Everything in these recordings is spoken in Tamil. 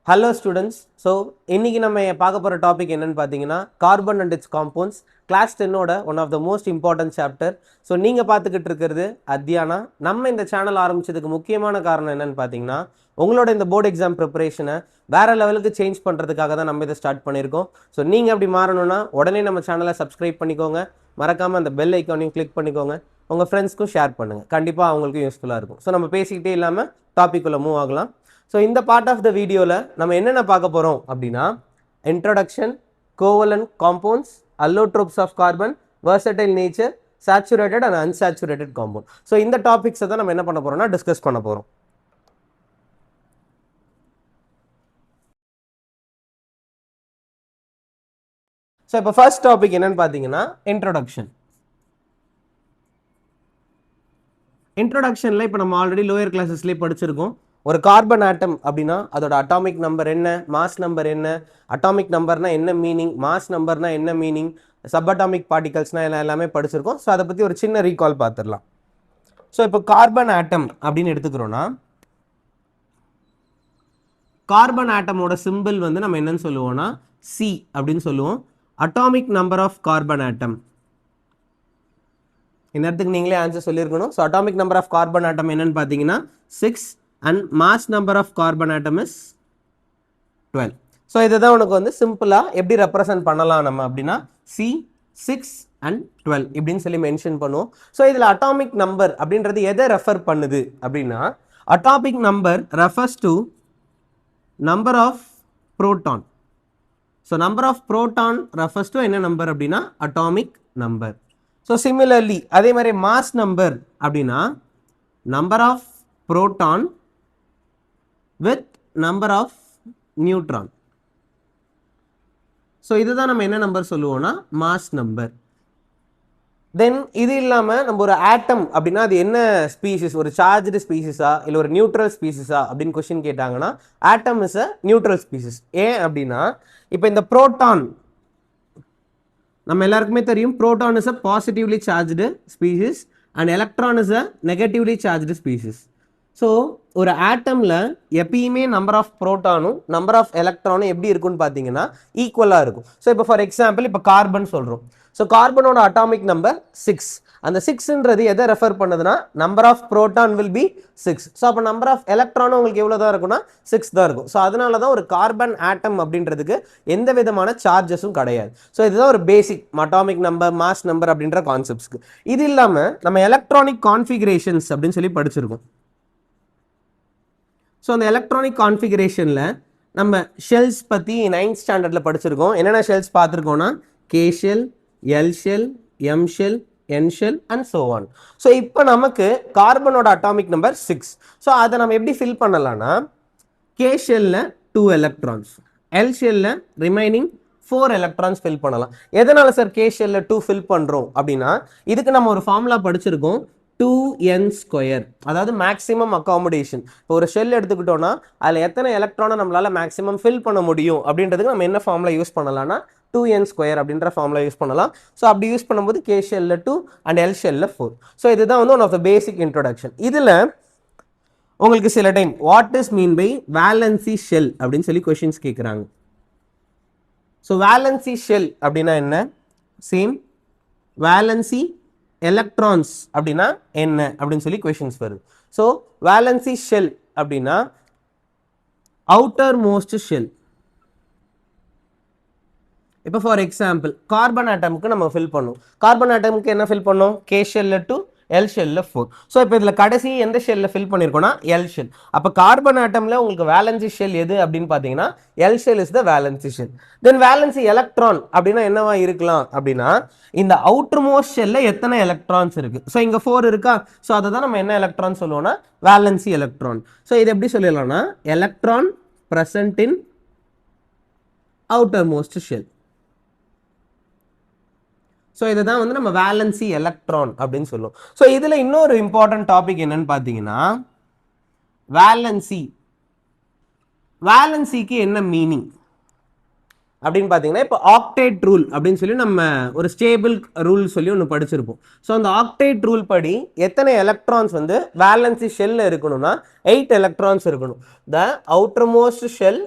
Hello students. So, இன்னைக்கு நம்ம பார்க்க போற டாபிக் என்னன்னு பாத்தீங்கன்னா carbon and its compounds class 10 ஓட one of the most important chapter. So நீங்கள் பார்த்துக்கிட்டு இருக்கிறது அத்தியானா. நம்ம இந்த சேனல் ஆரம்பிச்சதுக்கு முக்கியமான காரணம் என்னன்னு பார்த்தீங்கன்னா உங்களோட இந்த போர்டு எக்ஸாம் ப்ரிப்பரேஷனை வேற லெவலுக்கு சேஞ்ச் பண்ணுறதுக்காக தான் நம்ம இதை ஸ்டார்ட் பண்ணியிருக்கோம். ஸோ நீங்கள் அப்படி மாறணும்னா உடனே நம்ம சேனலை சப்ஸ்கிரைப் பண்ணிக்கோங்க. மறக்காமல் அந்த பெல் ஐக்கானையும் கிளிக் பண்ணிக்கோங்க. உங்கள் ஃப்ரெண்ட்ஸ்க்கும் ஷேர் பண்ணுங்கள். கண்டிப்பாக அவங்களுக்கும் யூஸ்ஃபுல்லாக இருக்கும். ஸோ நம்ம பேசிக்கிட்டே இல்லாமல் டாபிக்குள்ளே மூவ் ஆகலாம். ஸோ இந்த பார்ட் ஆஃப் த வீடியோவில் நம்ம என்னென்ன பார்க்க போகிறோம் அப்படின்னா introduction, covalent compounds, allotropes of carbon, versatile nature, saturated and unsaturated compound. So இந்த டாபிக்ஸை தான் நம்ம என்ன பண்ண போகிறோம்னா டிஸ்கஸ் பண்ண போகிறோம். ஸோ இப்போ ஃபர்ஸ்ட் டாபிக் என்னன்னு பார்த்தீங்கன்னா இன்ட்ரொடக்ஷன். இன்ட்ரொடக்ஷனில் இப்போ நம்ம ஆல்ரெடி லோயர் கிளாஸஸ்லேயே படிச்சிருக்கோம். ஒரு கார்பன் ஆட்டம் அப்படின்னா அதோட அட்டாமிக் நம்பர் என்ன, மாஸ் நம்பர் என்ன, அட்டாமிக் நம்பர்னா என்ன மீனிங், மாஸ் நம்பர்னா என்ன மீனிங், சப்அட்டாமிக் பார்ட்டிகல்ஸ்னா எல்லாமே படிச்சிருக்கோம். ஸோ அதை பற்றி ஒரு சின்ன ரீகால் பார்த்துடலாம். ஸோ இப்போ கார்பன் ஆட்டம் அப்படின்னு எடுத்துக்கிறோன்னா கார்பன் ஆட்டமோட சிம்பிள் வந்து நம்ம என்னன்னு சொல்லுவோம்னா சி அப்படின்னு சொல்லுவோம். Atomic number of carbon atom. இந்த இடத்துக்கு நீங்களே ஆன்சர் சொல்லியிருக்கணும். So atomic number of carbon atom என்னன்னு பார்த்தீங்கன்னா 6 and mass number of carbon atom is 12. So இதை தான் உனக்கு வந்து சிம்பிளாக எப்படி ரெப்ரசன்ட் பண்ணலாம் நம்ம அப்படின்னா C 6 and 12 இப்படின்னு சொல்லி மென்ஷன் பண்ணுவோம். ஸோ இதில் அட்டாமிக் நம்பர் அப்படின்றது எதை ரெஃபர் பண்ணுது அப்படின்னா atomic number refers to number of proton. So number of proton refers to என்ன நம்பர் அப்படின்னா அட்டாமிக் நம்பர். ஸோ சிமிலர்லி அதே மாதிரி மாஸ் நம்பர் அப்படின்னா number of proton with number of neutron. So இதுதான் நம்ம என்ன நம்பர் சொல்லுவோம்னா மாஸ் நம்பர். தென் இது இல்லாமல் நம்ம ஒரு ஆட்டம் அப்படின்னா அது என்ன ஸ்பீசிஸ், ஒரு சார்ஜ்டு ஸ்பீசிஸா இல்லை ஒரு நியூட்ரல் ஸ்பீசிஸா அப்படின்னு கொஸ்டின் கேட்டாங்கன்னா atom is a neutral species. ஏன் அப்படின்னா இப்போ இந்த புரோட்டான் நம்ம எல்லாருக்குமே தெரியும், proton is a positively charged species and electron is a negatively charged species. So ஒரு ஆட்டமில் எப்பயுமே நம்பர் ஆஃப் புரோட்டானும் நம்பர் ஆஃப் எலக்ட்ரானும் எப்படி இருக்குன்னு பார்த்தீங்கன்னா ஈக்குவலாக இருக்கும். ஸோ இப்போ ஃபார் எக்ஸாம்பிள் இப்போ கார்பன் சொல்கிறோம். ஸோ கார்பனோட அட்டாமிக் நம்பர் 6. அந்த 6ன்றது எதை ரெஃபர் பண்ணுதுன்னா number of proton will be 6. So அப்போ நம்பர் ஆஃப் எலக்ட்ரானும் உங்களுக்கு எவ்வளோ தான் இருக்குன்னா 6 தான் இருக்கும். ஸோ அதனால தான் ஒரு கார்பன் ஆட்டம் அப்படின்றதுக்கு எந்த விதமான சார்ஜஸும் கிடையாது. ஸோ இதுதான் ஒரு பேசிக் அட்டாமிக் நம்பர், மாஸ் நம்பர் அப்படின்ற கான்செப்ட்ஸ்க்கு. இது இல்லாமல் நம்ம எலக்ட்ரானிக் கான்ஃபிகரேஷன்ஸ் அப்படின்னு சொல்லி படிச்சிருக்கோம். ஸோ அந்த எலக்ட்ரானிக் கான்ஃபிகரேஷனில் நம்ம ஷெல்ஸ் பற்றி 9th ஸ்டாண்டர்டில் படிச்சிருக்கோம். என்னென்ன ஷெல்ஸ் பார்த்துருக்கோன்னா K shell, L shell, M shell, N shell and so on. So இப்போ நமக்கு கார்பனோட அட்டாமிக் நம்பர் 6. ஸோ அதை நம்ம எப்படி ஃபில் பண்ணலாம்னா கே ஷெல்லில் 2 எலக்ட்ரான்ஸ், எல் ஷெல்லில் ரிமைனிங் 4 எலக்ட்ரான்ஸ் ஃபில் பண்ணலாம். எதனால் சார் கே ஷெல்லில் 2 ஃபில் பண்ணுறோம் அப்படின்னா இதுக்கு நம்ம ஒரு ஃபார்முலா படிச்சிருக்கோம் 2n². அதாவது மேக்ஸிமம் அகாமடேஷன். இப்போ ஒரு ஷெல் எடுத்துக்கிட்டோம்னா அதில் எத்தனை எலக்ட்ரானை நம்மளால் மேக்ஸிமம் ஃபில் பண்ண முடியும் அப்படின்றதுக்கு நம்ம என்ன ஃபார்முலா யூஸ் பண்ணலாம்னா 2n² அப்படின்ற ஃபார்முலா யூஸ் பண்ணலாம். ஸோ அப்படி யூஸ் பண்ணும்போது கே ஷெல்லில் 2 அண்ட் எல் ஷெல்லில் 4. ஸோ இதுதான் வந்து one of the basic introduction. இதில் உங்களுக்கு சில time what is mean by valency shell அப்படின்னு சொல்லி கொஷின்ஸ் கேட்குறாங்க. ஸோ வேலன்சி ஷெல் அப்படின்னா என்ன, சேம் வேலன்சி எலக்ட்ரான்ஸ் அப்படின்னா என்ன அப்படின்னு சொல்லி கொஷின்ஸ் வருது. ஸோ வேலன்சி ஷெல் அப்படின்னா அவுட்டர் மோஸ்ட் ஷெல். இப்போ ஃபார் எக்ஸாம்பிள் கார்பன் ஆட்டமுக்கு நம்ம ஃபில் பண்ணோம். கார்பன் ஆட்டமுக்கு என்ன ஃபில் பண்ணோம், கே ஷெல்லில் 2, எல் ஷெல்லில் 4. ஸோ இப்போ இதில் கடைசி எந்த ஷெல்லில் ஃபில் பண்ணியிருக்கோன்னா எல் ஷெல். அப்போ கார்பன் ஆட்டமில் உங்களுக்கு வேலன்சி ஷெல் எது அப்படின்னு பார்த்தீங்கன்னா L shell is the valency shell. Then valency electron அப்படின்னா என்னவா இருக்கலாம் அப்படின்னா இந்த அவுட்டர் மோஸ்ட் ஷெல்ல எத்தனை எலக்ட்ரான்ஸ் இருக்கு. ஸோ இங்கே 4 இருக்கா. ஸோ அதை தான் நம்ம என்ன எலக்ட்ரான் சொல்லுவோம்னா வேலன்சி எலக்ட்ரான். ஸோ இது எப்படி சொல்லிடலாம்னா electron present in outermost shell. So இதை தான் வந்து நம்ம வேலன்சி எலக்ட்ரான் அப்படின்னு சொல்லுவோம். ஸோ இதில் இன்னொரு இம்பார்ட்டன்ட் டாபிக் என்னன்னு பார்த்தீங்கன்னா வேலன்சி. வேலன்சிக்கு என்ன மீனிங் அப்படின்னு பார்த்தீங்கன்னா இப்போ ஆக்டேட் ரூல் அப்படின்னு சொல்லி நம்ம ஒரு ஸ்டேபிள் ரூல் சொல்லி ஒன்று படிச்சிருப்போம். ஸோ அந்த ஆக்டேட் ரூல் படி எத்தனை எலக்ட்ரான்ஸ் வந்து வேலன்சி ஷெல்ல இருக்கணும்னா 8 எலக்ட்ரான்ஸ் இருக்கணும். The outer most shell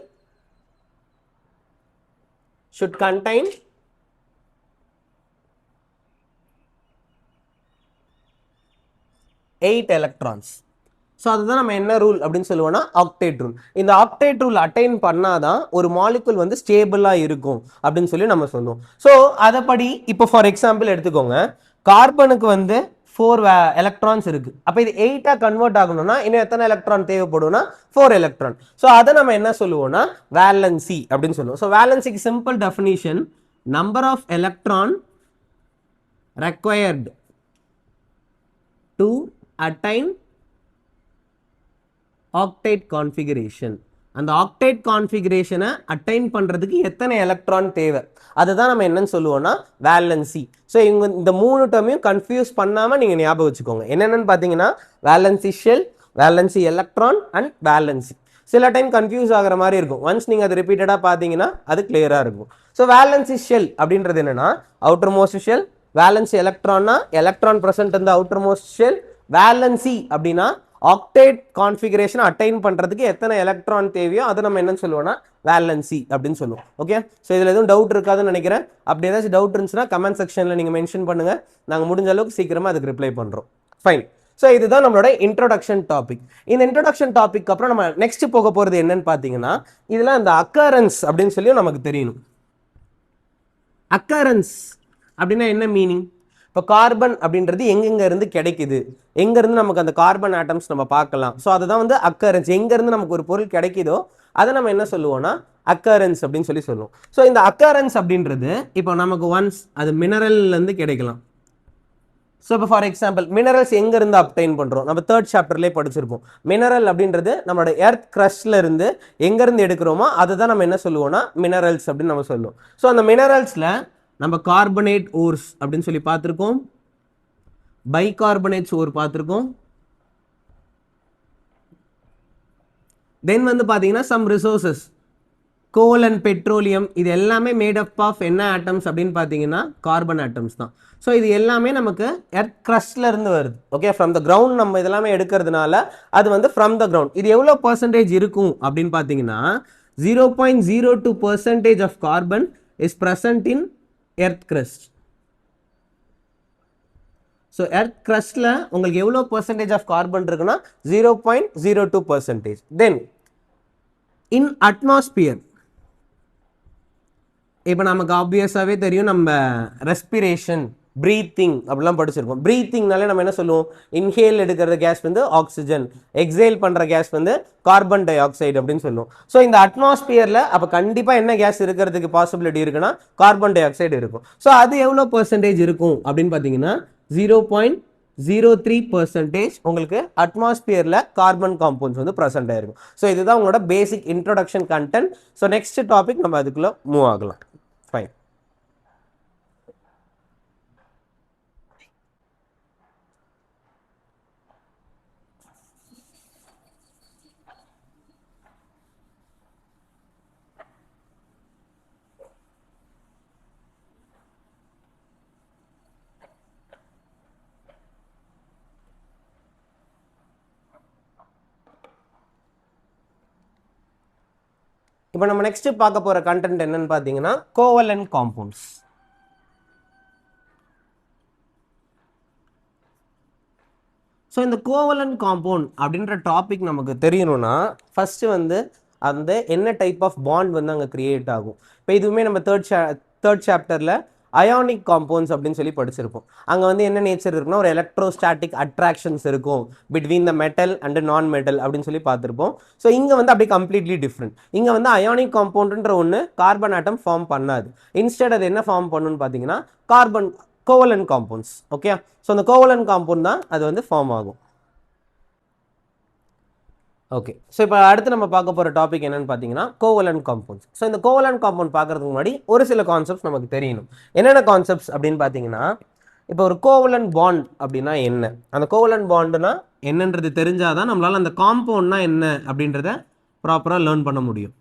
should contain 8 electrons. So அதுதான் நம்ம என்ன ரூல் அப்படின்னு சொல்லுவோம்னா ஆக்டேட் ரூல். இந்த ஆக்டேட் ரூல் அட்டைன் பண்ணாதான் ஒரு மாலிகுல் வந்து ஸ்டேபிளாக இருக்கும் அப்படின்னு சொல்லி நம்ம சொல்லுவோம். ஸோ அதைப்படி இப்போ ஃபார் எக்ஸாம்பிள் எடுத்துக்கோங்க, கார்பனுக்கு வந்து 4 எலக்ட்ரான்ஸ் இருக்கு. அப்போ இது 8ஆக கன்வெர்ட் ஆகணும்னா இன்னும் எத்தனை எலக்ட்ரான் தேவைப்படும்னா 4 எலக்ட்ரான். ஸோ அதை நம்ம என்ன சொல்லுவோம்னா வேலன்சி அப்படின்னு சொல்லுவோம். ஸோ வேலன்சிக்கு simple definition, number of electron required to attain octet configuration. அந்த ஆக்டேட் கான்ஃபிகரேஷனை அட்டைன் பண்ணுறதுக்கு எத்தனை எலக்ட்ரான் தேவை, அதுதான் நம்ம என்னன்னு சொல்லுவோம்னா வேலன்சி. ஸோ இவங்க இந்த 3 டேர்மையும் கன்ஃபியூஸ் பண்ணாமல் நீங்கள் ஞாபகம் வச்சுக்கோங்க. என்னென்னு பார்த்தீங்கன்னா valency shell, valency electron and valency. சில டைம் கன்ஃபியூஸ் ஆகிற மாதிரி இருக்கும். ஒன்ஸ் நீங்கள் அது ரிப்பீட்டடாக பார்த்தீங்கன்னா அது கிளியராக இருக்கும். ஸோ வேலன்சி ஷெல் அப்படின்றது என்னென்னா அவுட்டர் மோஸ்ட் ஷெல், வேலன்சி எலக்ட்ரான்னா எலக்ட்ரான் ப்ரெசென்ட் இந்த அவுட்டர் மோஸ்ட் ஷெல், வேலன்சி அப்படின்னா ஆக்டேட் கான்ஃபிகரேஷன் அட்டைன் பண்ணுறதுக்கு எத்தனை எலக்ட்ரான் தேவையோ அதை நம்ம என்னன்னு சொல்லுவோம்னா வேலன்சி அப்படின்னு சொல்லுவோம். ஓகே, ஸோ இதில் எதுவும் டவுட் இருக்காதுன்னு நினைக்கிறேன். அப்படி ஏதாச்சும் டவுட் இருந்துச்சுன்னா கமெண்ட் செக்ஷனில் நீங்கள் மென்ஷன் பண்ணுங்கள், நாங்கள் முடிஞ்ச அளவுக்கு சீக்கிரமாக அதுக்கு ரிப்ளை பண்ணுறோம். ஃபைன். ஸோ இதுதான் நம்மளோட இன்ட்ரோடக்ஷன் டாபிக். இந்த இன்ட்ரோடக்ஷன் டாபிக் அப்புறம் நம்ம நெக்ஸ்ட் போக போகிறது என்னன்னு பார்த்தீங்கன்னா, இதில் அந்த அக்கரன்ஸ் அப்படின்னு சொல்லி நமக்கு தெரியணும். அக்கரன்ஸ் அப்படின்னா என்ன மீனிங்? இப்போ கார்பன் அப்படின்றது எங்கெங்க இருந்து கிடைக்குது, எங்கேருந்து நமக்கு அந்த கார்பன் ஆட்டம்ஸ் நம்ம பார்க்கலாம். ஸோ அதுதான் வந்து அக்கரன்ஸ். எங்கேருந்து நமக்கு ஒரு பொருள் கிடைக்குதோ அதை நம்ம என்ன சொல்லுவோம்னா அக்கரன்ஸ் அப்படின்னு சொல்லி சொல்லுவோம். ஸோ இந்த அக்கரன்ஸ் அப்படின்றது இப்போ நமக்கு ஒன்ஸ் அது மினரல்லேருந்து கிடைக்கலாம். ஸோ இப்போ ஃபார் எக்ஸாம்பிள் மினரல்ஸ் எங்கேருந்து அப்டைன் பண்ணுறோம், நம்ம 3rd சாப்டர்லேயே படிச்சிருப்போம். மினரல் அப்படின்றது நம்மளோட எர்த் க்ரஸ்ட்ல இருந்து எங்கேருந்து எடுக்கிறோமோ அதை தான் நம்ம என்ன சொல்லுவோம்னா மினரல்ஸ் அப்படின்னு நம்ம சொல்லுவோம். ஸோ அந்த மினரல்ஸில் நம்ம கார்பனேட் ஓர்ஸ் அப்படின்னு சொல்லி பார்த்துருக்கோம், பைகார்பனேட்ஸ் ஓர் பார்த்துருக்கோம். தென் வந்து பார்த்தீங்கன்னா some resources, coal and petroleum, இது எல்லாமே மேட் அப் ஆஃப் என்ன ஆட்டம்ஸ் அப்படின்னு பார்த்தீங்கன்னா கார்பன் ஆட்டம்ஸ் தான். ஸோ இது எல்லாமே நமக்கு எர்த் க்ரஸ்ட்ல இருந்து வருது. ஓகே, ஃப்ரம் த கிரவுண்ட் நம்ம இதெல்லாமே எடுக்கிறதுனால அது வந்து ஃப்ரம் த கிரவுண்ட். இது எவ்வளோ பர்சன்டேஜ் இருக்கும் அப்படின்னு பார்த்தீங்கன்னா 0.02% of carbon is present in earth crust. So earth கிரஸ்ட்ல உங்களுக்கு எவ்வளோ பர்சன்டேஜ் ஆஃப் கார்பன் இருக்குன்னா 0.02%. தென் இன் அட்மாஸ்பியர், இப்போ நமக்கு ஆப்வியஸாகவே தெரியும், நம்ம ரெஸ்பிரேஷன், ப்ரீத்திங் அப்படிலாம் படிச்சிருக்கோம். ப்ரீத்திங்னாலே நம்ம என்ன சொல்லுவோம், இன்ஹேல் எடுக்கிற கேஸ் வந்து ஆக்சிஜன், எக்ஸேல் பண்ணுற கேஸ் வந்து கார்பன் டை ஆக்சைடு அப்படின்னு சொல்லுவோம். ஸோ இந்த அட்மாஸ்பியரில் அப்போ கண்டிப்பாக என்ன கேஸ் இருக்கிறதுக்கு பாசிபிலிட்டி இருக்குன்னா கார்பன் டை ஆக்சைடு இருக்கும். ஸோ அது எவ்வளோ பர்சன்டேஜ் இருக்கும் அப்படின்னு பார்த்தீங்கன்னா 0.03% உங்களுக்கு அட்மாஸ்பியரில் கார்பன் காம்பவுண்ட்ஸ் வந்து ப்ரெசென்ட் ஆயிருக்கும். ஸோ இதுதான் உங்களோட basic introduction content. So next topic நம்ம அதுக்குள்ளே மூவ் ஆகலாம். ஃபைன். இப்போ நம்ம நெக்ஸ்ட் பார்க்க போற கண்டென்ட் என்னன்னு பார்த்தீங்கன்னா கோவலன்ட் காம்பவுண்ட்ஸ். ஸோ இந்த கோவலன்ட் காம்பவுண்ட் அப்படின்ற டாபிக் நமக்கு தெரியணும்னா ஃபர்ஸ்ட் வந்து அந்த என்ன டைப் ஆஃப் பாண்ட் வந்து அங்கே கிரியேட் ஆகும். இப்போ இதுவுமே நம்ம தேர்ட் சாப்டரில் அயானிக் காம்பவுண்ட்ஸ் அப்படின்னு சொல்லி படிச்சிருப்போம். அங்கே வந்து என்ன நேச்சர் இருக்குன்னா ஒரு எலக்ட்ரோஸ்டாட்டிக் அட்ராக்ஷன்ஸ் இருக்கும் between the metal and non metal அப்படின்னு சொல்லி பார்த்துருப்போம். ஸோ இங்கே வந்து அப்படியே கம்ப்ளீட்லி டிஃப்ரெண்ட். இங்கே வந்து அயானிக் காம்பவுண்டுன்ற ஒன்று கார்பன் ஆட்டம் ஃபார்ம் பண்ணாது. இன்ஸ்டெட் அது என்ன ஃபார்ம் பண்ணுன்னு பார்த்தீங்கன்னா கோவலன்ட் காம்பவுண்ட்ஸ். ஓகே, ஸோ அந்த கோவலன்ட் காம்பவுண்ட் தான் அது வந்து ஃபார்ம் ஆகும். ஓகே, ஸோ இப்போ அடுத்து நம்ம பார்க்க போகிற டாபிக் என்னன்னு பார்த்தீங்கன்னா கோவலன்ட் காம்பவுண்ட்ஸ். ஸோ இந்த கோவலன்ட் காம்பவுண்ட் பார்க்கறதுக்கு முன்னாடி ஒரு சில கான்செப்ட்ஸ் நமக்கு தெரியணும். என்னென்ன கான்செப்ட்ஸ் அப்படின்னு பார்த்தீங்கன்னா, இப்போ ஒரு கோவலன்ட் பாண்ட் அப்படின்னா என்ன, அந்த கோவலன்ட் பாண்டுனா என்னன்றது தெரிஞ்சாதான் நம்மளால் அந்த காம்பவுண்ட்னா என்ன அப்படின்றத ப்ராப்பராக லேர்ன் பண்ண முடியும்.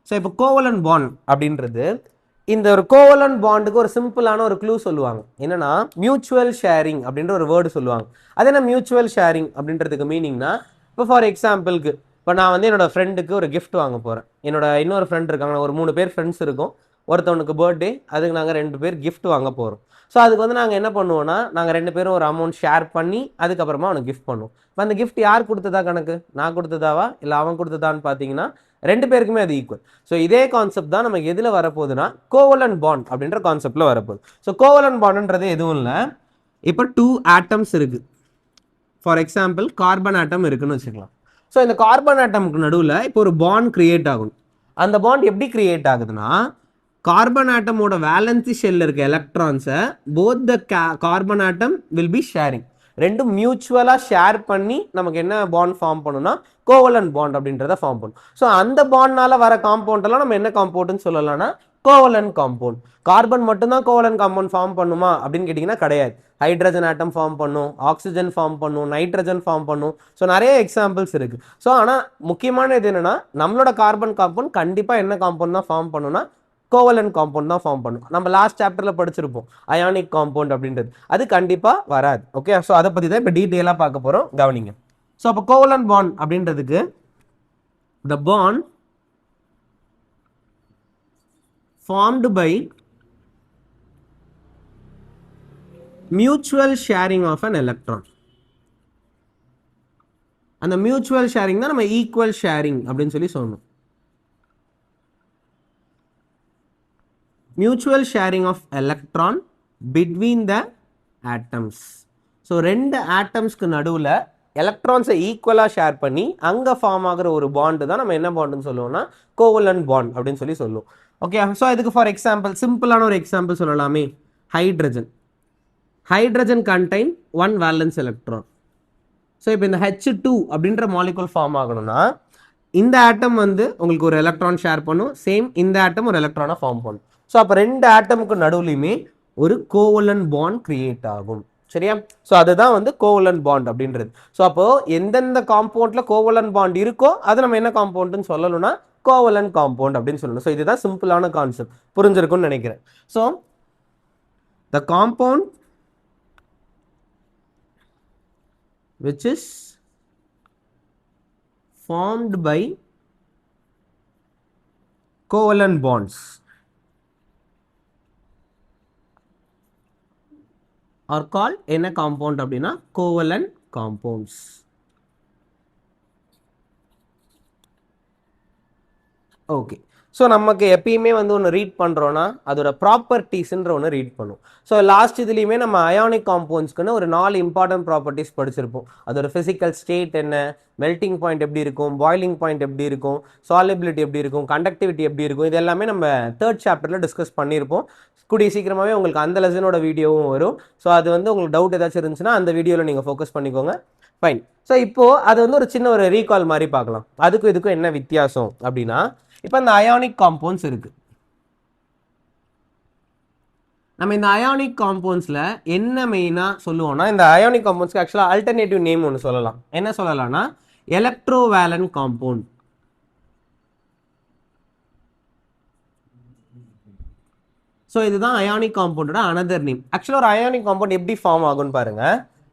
ஸோ இப்போ கோவலன்ட் பாண்ட் அப்படின்றது, இந்த ஒரு கோவலன்ட் பாண்டுக்கு ஒரு சிம்பிளான ஒரு க்ளூ சொல்லுவாங்க. என்னன்னா மியூச்சுவல் ஷேரிங் அப்படின்ற ஒரு வேர்டு சொல்லுவாங்க. அது என்ன மியூச்சுவல் ஷேரிங் அப்படின்றதுக்கு மீனிங்னா, இப்போ ஃபார் எக்ஸாம்பிளுக்கு இப்போ நான் வந்து என்னோட ஃப்ரெண்டுக்கு ஒரு கிஃப்ட் வாங்க போகிறேன். என்னோட இன்னொரு ஃப்ரெண்ட் இருக்காங்க, ஒரு 3 பேர் ஃப்ரெண்ட்ஸ் இருக்கும். ஒருத்தவனுக்கு பர்த்டே, அதுக்கு நாங்கள் 2 பேர் கிஃப்ட் வாங்க போகிறோம். ஸோ அதுக்கு வந்து நாங்கள் என்ன பண்ணுவோம்னா, நாங்கள் 2 பேரும் ஒரு அமௌண்ட் ஷேர் பண்ணி அதுக்கப்புறமா அவனுக்கு கிஃப்ட் பண்ணுவோம். இப்போ அந்த கிஃப்ட் யார் கொடுத்ததா கணக்கு, நான் கொடுத்ததாவா இல்லை அவன் கொடுத்ததான்னு பார்த்தீங்கன்னா 2 பேருக்குமே அது ஈக்குவல். ஸோ இதே கான்செப்ட் தான் நமக்கு எதில் வரப்போகுதுன்னா கோவலன்ட் பாண்ட் அப்படின்ற கான்செப்டில் வரப்போகுது. ஸோ கோவலன்ட் பாண்டுன்றது எதுவும் இல்லை, இப்போ 2 ஆட்டம்ஸ் இருக்குது. ஃபார் எக்ஸாம்பிள் கார்பன் ஆட்டம் இருக்குன்னு வச்சுக்கலாம். ஸோ இந்த கார்பன் ஆட்டமுக்கு நடுவில் இப்போ ஒரு பாண்ட் கிரியேட் ஆகும். அந்த பாண்ட் எப்படி கிரியேட் ஆகுதுன்னா, கார்பன் ஆட்டமோட வேலன்சி ஷெல்ல இருக்க எலக்ட்ரான்ஸை both the carbon atom will be sharing. ரெண்டும் மியூச்சுவலாக ஷேர் பண்ணி நமக்கு என்ன பாண்ட் ஃபார்ம் பண்ணுன்னா கோவலன்ட் பாண்ட் அப்படின்றத ஃபார்ம் பண்ணும். ஸோ அந்த பாண்ட்னால வர காம்பவுண்டெல்லாம் நம்ம என்ன காம்பவுண்டுன்னு சொல்லலாம்னா கோவலன்ட் காம்பவுண்ட். கார்பன் மட்டும்தான் கோவலன்ட் காம்பவுண்ட் ஃபார்ம் பண்ணுமா அப்படின்னு கேட்டிங்கன்னா கிடையாது. ஹைட்ரஜன் ஆட்டம் ஃபார்ம் பண்ணும், ஆக்சிஜன் ஃபார்ம் பண்ணும், நைட்ரஜன் ஃபார்ம் பண்ணும். ஸோ நிறைய எக்ஸாம்பிள்ஸ் இருக்குது. ஸோ ஆனால் முக்கியமான இது என்னென்னா, நம்மளோட கார்பன் காம்பவுண்ட் கண்டிப்பாக என்ன காம்பவுண்ட் தான் ஃபார்ம் பண்ணுன்னா கோவலன்ட் காம்பவுண்ட் தான் ஃபார்ம் பண்ணும். நம்ம லாஸ்ட் சாப்டரில் படிச்சிருப்போம் அயானிக் காம்பவுண்ட் அப்படின்றது, அது கண்டிப்பாக வராது. ஓகே, ஸோ அதை பற்றி தான் இப்போ டீட்டெயிலாக பார்க்க போகிறோம், கவனிங்க. ஸோ அப்போ கோவலன்ட் பாண்ட் அப்படின்றதுக்கு the bond formed by mutual sharing of an electron. அந்த மியூச்சுவல் ஷேரிங் தான் நம்ம ஈக்குவல் ஷேரிங் அப்படின்னு சொல்லி சொல்லணும். Mutual sharing of electron between the atoms. So 2 ஆட்டம்ஸ்க்கு நடுவில் எலக்ட்ரான்ஸை ஈக்குவலாக ஷேர் பண்ணி அங்கே ஃபார்ம் ஆகிற ஒரு பாண்டு தான் நம்ம என்ன பாண்டுன்னு சொல்லுவோம்னா கோவலன்ட் பாண்ட் அப்படின்னு சொல்லி சொல்லுவோம். ஓகே, ஸோ இதுக்கு ஃபார் எக்ஸாம்பிள் சிம்பிளான ஒரு எக்ஸாம்பிள் சொல்லலாமே. Hydrogen. Hydrogen contain 1 valence electron. So இப்போ இந்த H2 அப்படின்ற மாலிகுல் ஃபார்ம் ஆகணும்னா இந்த ஆட்டம் வந்து உங்களுக்கு ஒரு எலக்ட்ரான் ஷேர் பண்ணும், சேம் இந்த ஆட்டம் ஒரு எலக்ட்ரானை ஃபார்ம் பண்ணும். ஸோ அப்போ 2 ஆட்டமுக்கு நடுவுலையுமே ஒரு கோவலன்ட் பாண்ட் கிரியேட் ஆகும். சரியா? ஸோ அதுதான் வந்து கோவலன்ட் பாண்ட் அப்படின்றது. ஸோ அப்போ எந்தெந்த காம்பவுண்டில் கோவலன்ட் பாண்ட் இருக்கோ அது நம்ம என்ன காம்பவுண்டுன்னு சொல்லணும்னா கோவலன்ட் காம்பவுண்ட் அப்படின்னு சொல்லணும். ஸோ இதுதான் சிம்பிளான கான்செப்ட், புரிஞ்சிருக்கும்னு நினைக்கிறேன். So the compound which is formed by covalent bonds are called என்ன compound அப்படின்னா covalent compounds. ஓகே, ஸோ நமக்கு எப்பயுமே வந்து ஒன்று ரீட் பண்ணுறோன்னா அதோட ப்ராப்பர்ட்டிஸ்ன்ற ஒன்று ரீட் பண்ணும். ஸோ லாஸ்ட் இதுலேயுமே நம்ம அயானிக் காம்பவுண்ட்ஸ்க்குன்னு ஒரு 4 இம்பார்ட்டன்ட் ப்ராப்பர்ட்டிஸ் படிச்சிருப்போம். அதோட ஃபிசிக்கல் ஸ்டேட் என்ன, மெல்டிங் பாயிண்ட் எப்படி இருக்கும், பாய்லிங் பாயிண்ட் எப்படி இருக்கும், சாலிபிலிட்டி எப்படி இருக்கும், கண்டக்டிவிட்டி எப்படி இருக்கும், இது எல்லாமே நம்ம 3rd சாப்டரில் டிஸ்கஸ் பண்ணியிருப்போம். கூடிய சீக்கிரமாகவே உங்களுக்கு அந்த லெசனோட வீடியோவும் வரும். ஸோ அது வந்து உங்களுக்கு டவுட் ஏதாச்சும் இருந்துச்சுன்னா அந்த வீடியோவில் நீங்கள் ஃபோக்கஸ் பண்ணிக்கோங்க. ஃபைன். ஸோ இப்போது அது வந்து ஒரு சின்ன ஒரு ரீகால் மாதிரி பார்க்கலாம். அதுக்கும் இதுக்கும் என்ன வித்தியாசம் அப்படின்னா, இப்போ இந்த அயானிக் காம்பவுண்ட்ஸ் இருக்கு. நம்ம இந்த அயானிக் காம்பவுண்ட்ஸில் என்ன மெயினாக சொல்லுவோம்னா, இந்த அயானிக் காம்பவுண்ட்ஸ்க்கு ஆக்சுவலாக ஆல்டர்னேட்டிவ் நேம் ஒன்று சொல்லலாம். என்ன சொல்லலாம்னா எலக்ட்ரோவேலன்ட் காம்பவுண்ட். ஸோ இதுதான் அயானிக் காம்பவுண்டோட அனதர் நேம். ஆக்சுவலாக ஒரு அயானிக் காம்பவுண்ட் எப்படி ஃபார்ம் ஆகும்னு பாருங்க.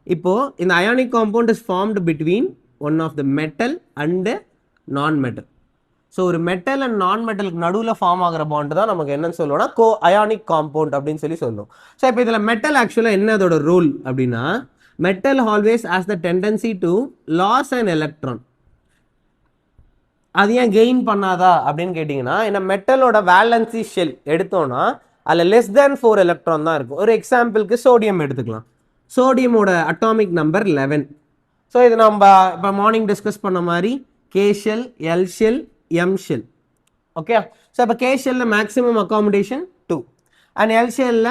இப்போ இந்த ionic compound is formed between one of the metal and non metal. So ஒரு மெட்டல் அண்ட் நான் மெட்டலுக்கு நடுவில் ஃபார்ம் ஆகிற பாண்டு தான் நமக்கு என்னன்னு சொல்லுவோம்னா அயானிக் காம்பவுண்ட் அப்படின்னு சொல்லி சொல்லுவோம். ஸோ இப்போ இதில் மெட்டல் ஆக்சுவலாக என்ன அதோட ரோல் அப்படின்னா, metal always has the tendency to lose an electron. அது ஏன் கெயின் பண்ணாதா அப்படின்னு கேட்டிங்கன்னா, ஏன்னா மெட்டலோட வேலன்சி ஷெல் எடுத்தோன்னா அதில் less than 4 எலக்ட்ரான் தான் இருக்கும். ஒரு எக்ஸாம்பிளுக்கு சோடியம் எடுத்துக்கலாம். சோடியமோட அட்டாமிக் நம்பர் 11. ஸோ இது நம்ம இப்போ மார்னிங் டிஸ்கஸ் பண்ண மாதிரி K shell, L shell, M shell. Okay, so இப்போ K ஷெல்லில் மேக்ஸிமம் அக்காமடேஷன் 2 அண்ட் L ஷெல்லில்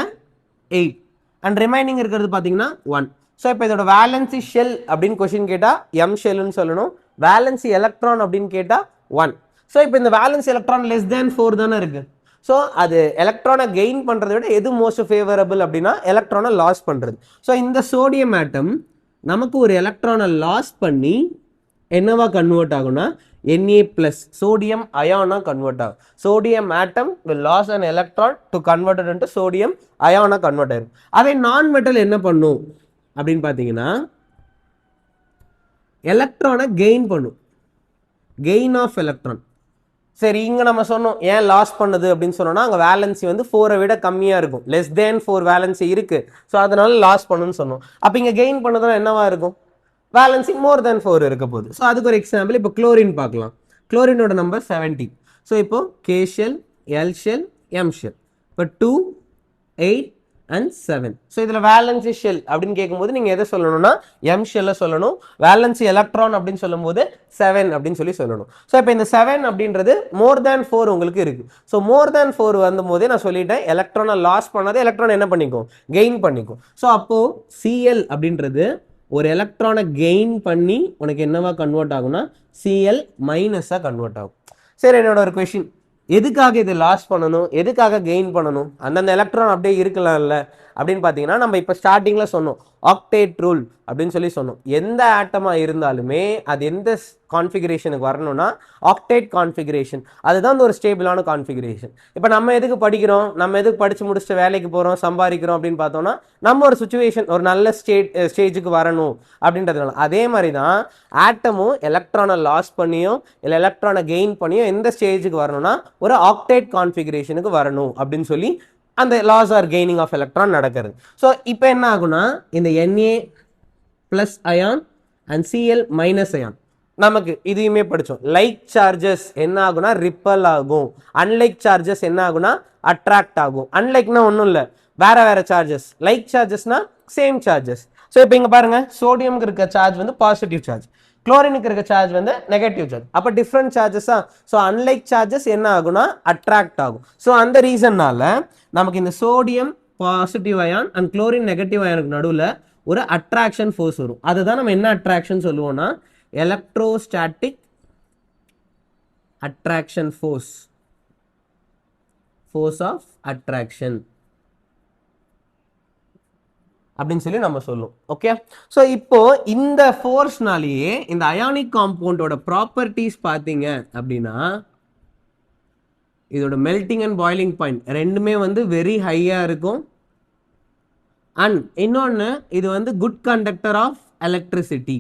8 அண்ட் ரிமைனிங் இருக்கிறது பார்த்தீங்கன்னா 1. ஸோ இப்போ இதோட வேலன்சி ஷெல் அப்படின்னு கொஸ்டின் கேட்டால் M ஷெல்னு சொல்லணும். வேலன்சி எலக்ட்ரான் அப்படின்னு கேட்டால் 1. ஸோ இப்போ இந்த வேலன்சி எலக்ட்ரான் less than 4 தானே இருக்குது. ஸோ அது எலக்ட்ரானை கெயின் பண்ணுறதை விட எது மோஸ்ட் ஃபேவரபிள் அப்படின்னா எலக்ட்ரானை லாஸ் பண்ணுறது. ஸோ இந்த சோடியம் ஆட்டம் நமக்கு ஒரு எலக்ட்ரானை லாஸ் பண்ணி என்னவா கன்வெர்ட் ஆகும்னா Na+, சோடியம் அயானாக கன்வெர்ட் ஆகும். Sodium atom will lose an electron to convert it into sodium அயானாக கன்வெர்ட் ஆகும். அதே நான் மெட்டல் என்ன பண்ணும் அப்படின்னு பார்த்தீங்கன்னா, எலக்ட்ரானை கெயின் பண்ணும். Gain of electron. சரி, இங்கே நம்ம சொன்னோம் ஏன் லாஸ் பண்ணுது அப்படின்னு சொன்னோம்னா அங்கே வேலன்சி வந்து 4 விட கம்மியாக இருக்கும், லெஸ் தேன் 4 வேலன்சி இருக்குது. ஸோ அதனால லாஸ் பண்ணுன்னு சொன்னோம். அப்போ இங்கே கெயின் பண்ணதும் என்னவா இருக்கும்? வேலன்சி மோர் தேன் 4 இருக்க போகுது. ஸோ அதுக்கு ஒரு எக்ஸாம்பிள் இப்போ குளோரின் பார்க்கலாம். குளோரினோட நம்பர் 70. ஸோ இப்போ K shell, L shell, M shell. இப்போ 2, 8 and 7. ஸோ இதில் வேலன்சி ஷெல் அப்படின்னு கேட்கும்போது நீங்கள் எதை சொல்லணும்னா எம் ஷெல்லை சொல்லணும். வேலன்சி எலக்ட்ரான் அப்படின்னு சொல்லும்போது 7 அப்படின்னு சொல்லணும். ஸோ இப்போ இந்த 7 அப்படின்றது மோர் தேன் 4 உங்களுக்கு இருக்குது. ஸோ மோர் தேன் 4 வந்தபோதே நான் சொல்லிட்டேன் எலக்ட்ரானை லாஸ் பண்ணாதே எலக்ட்ரான் என்ன பண்ணிக்கும்? கெயின் பண்ணிக்கும். ஸோ அப்போது சிஎல் அப்படின்றது ஒரு எலக்ட்ரானை கெயின் பண்ணி உனக்கு என்னவா கன்வெர்ட் ஆகும்னா சிஎல் மைனஸாக கன்வெர்ட் ஆகும். சரி, என்னோட ஒரு கொஷின், எதுக்காக இது லாஸ் பண்ணணும், எதுக்காக கெயின் பண்ணணும்? அந்தந்த எலக்ட்ரான் அப்படியே இருக்கலாம்ல அப்படின்னு பார்த்தீங்கன்னா நம்ம இப்போ ஸ்டார்டிங்கில் சொன்னோம் ஆக்டேட் ரூல் அப்படின்னு சொன்னோம். எந்த ஆட்டமாக இருந்தாலுமே அது எந்த கான்ஃபிகரேஷனுக்கு வரணும்னா ஆக்டேட் கான்ஃபிகரேஷன், அதுதான் ஒரு ஸ்டேபிளான கான்ஃபிகரேஷன். இப்போ நம்ம எதுக்கு படிக்கிறோம், நம்ம எதுக்கு படித்து முடிச்சுட்டு வேலைக்கு போகிறோம், சம்பாதிக்கிறோம் அப்படின்னு பார்த்தோம்னா நம்ம ஒரு சுச்சுவேஷன், ஒரு நல்ல ஸ்டேஜுக்கு வரணும் அப்படின்றதுனால. அதே மாதிரி தான் ஆட்டமும் எலக்ட்ரானை லாஸ் பண்ணியும் இல்லை எலக்ட்ரானை கெயின் பண்ணியும் எந்த ஸ்டேஜுக்கு வரணும்னா ஒரு ஆக்டேட் கான்ஃபிகரேஷனுக்கு வரணும் அப்படின்னு சொல்லி அந்த loss or gaining of electron நடக்கிறது. ஸோ இப்போ என்ன ஆகுனா இந்த Na plus ion and Cl minus ion நமக்கு இதையுமே படித்தோம். லைக் சார்ஜஸ் என்ன ஆகுனா ரிப்பல் ஆகும், அன்லைக் சார்ஜஸ் என்ன ஆகுனா அட்ராக்ட் ஆகும். அன்லைக்னா ஒன்றும் இல்லை, வேற வேற சார்ஜஸ். லைக் சார்ஜஸ்னா சேம் சார்ஜஸ். ஸோ இப்போ இங்கே பாருங்க, சோடியம்க்கு இருக்க சார்ஜ் வந்து பாசிட்டிவ் சார்ஜ், குளோரினுக்கு இருக்க சார்ஜ் வந்து நெகட்டிவ் சார்ஜ். அப்போ டிஃப்ரெண்ட் சார்ஜஸா. ஸோ அன்லைக் சார்ஜஸ் என்ன ஆகுனா அட்ராக்ட் ஆகும். ஸோ அந்த ரீசன்னால நமக்கு இந்த sodium positive ion and chlorine negative அயானுக்கு நடுவில் ஒரு அட்ராக்ஷன் ஃபோர்ஸ் வரும். அதுதான் நம்ம என்ன அட்ராக்ஷன் சொல்லுவோம்னா electrostatic attraction force, force of attraction அப்படின்னு சொல்லி நம்ம சொல்லுவோம். ஓகே, ஸோ இப்போ இந்த ஃபோர்ஸ்னாலேயே இந்த அயானிக் காம்பவுண்டோட ப்ராப்பர்ட்டிஸ் பார்த்தீங்க அப்படின்னா இதோட மெல்டிங் அண்ட் பாய்லிங் பாயிண்ட் ரெண்டுமே வந்து வெரி ஹையாக இருக்கும். அண்ட் இன்னொன்று இது வந்து குட் கண்டக்டர் ஆஃப் எலக்ட்ரிசிட்டி.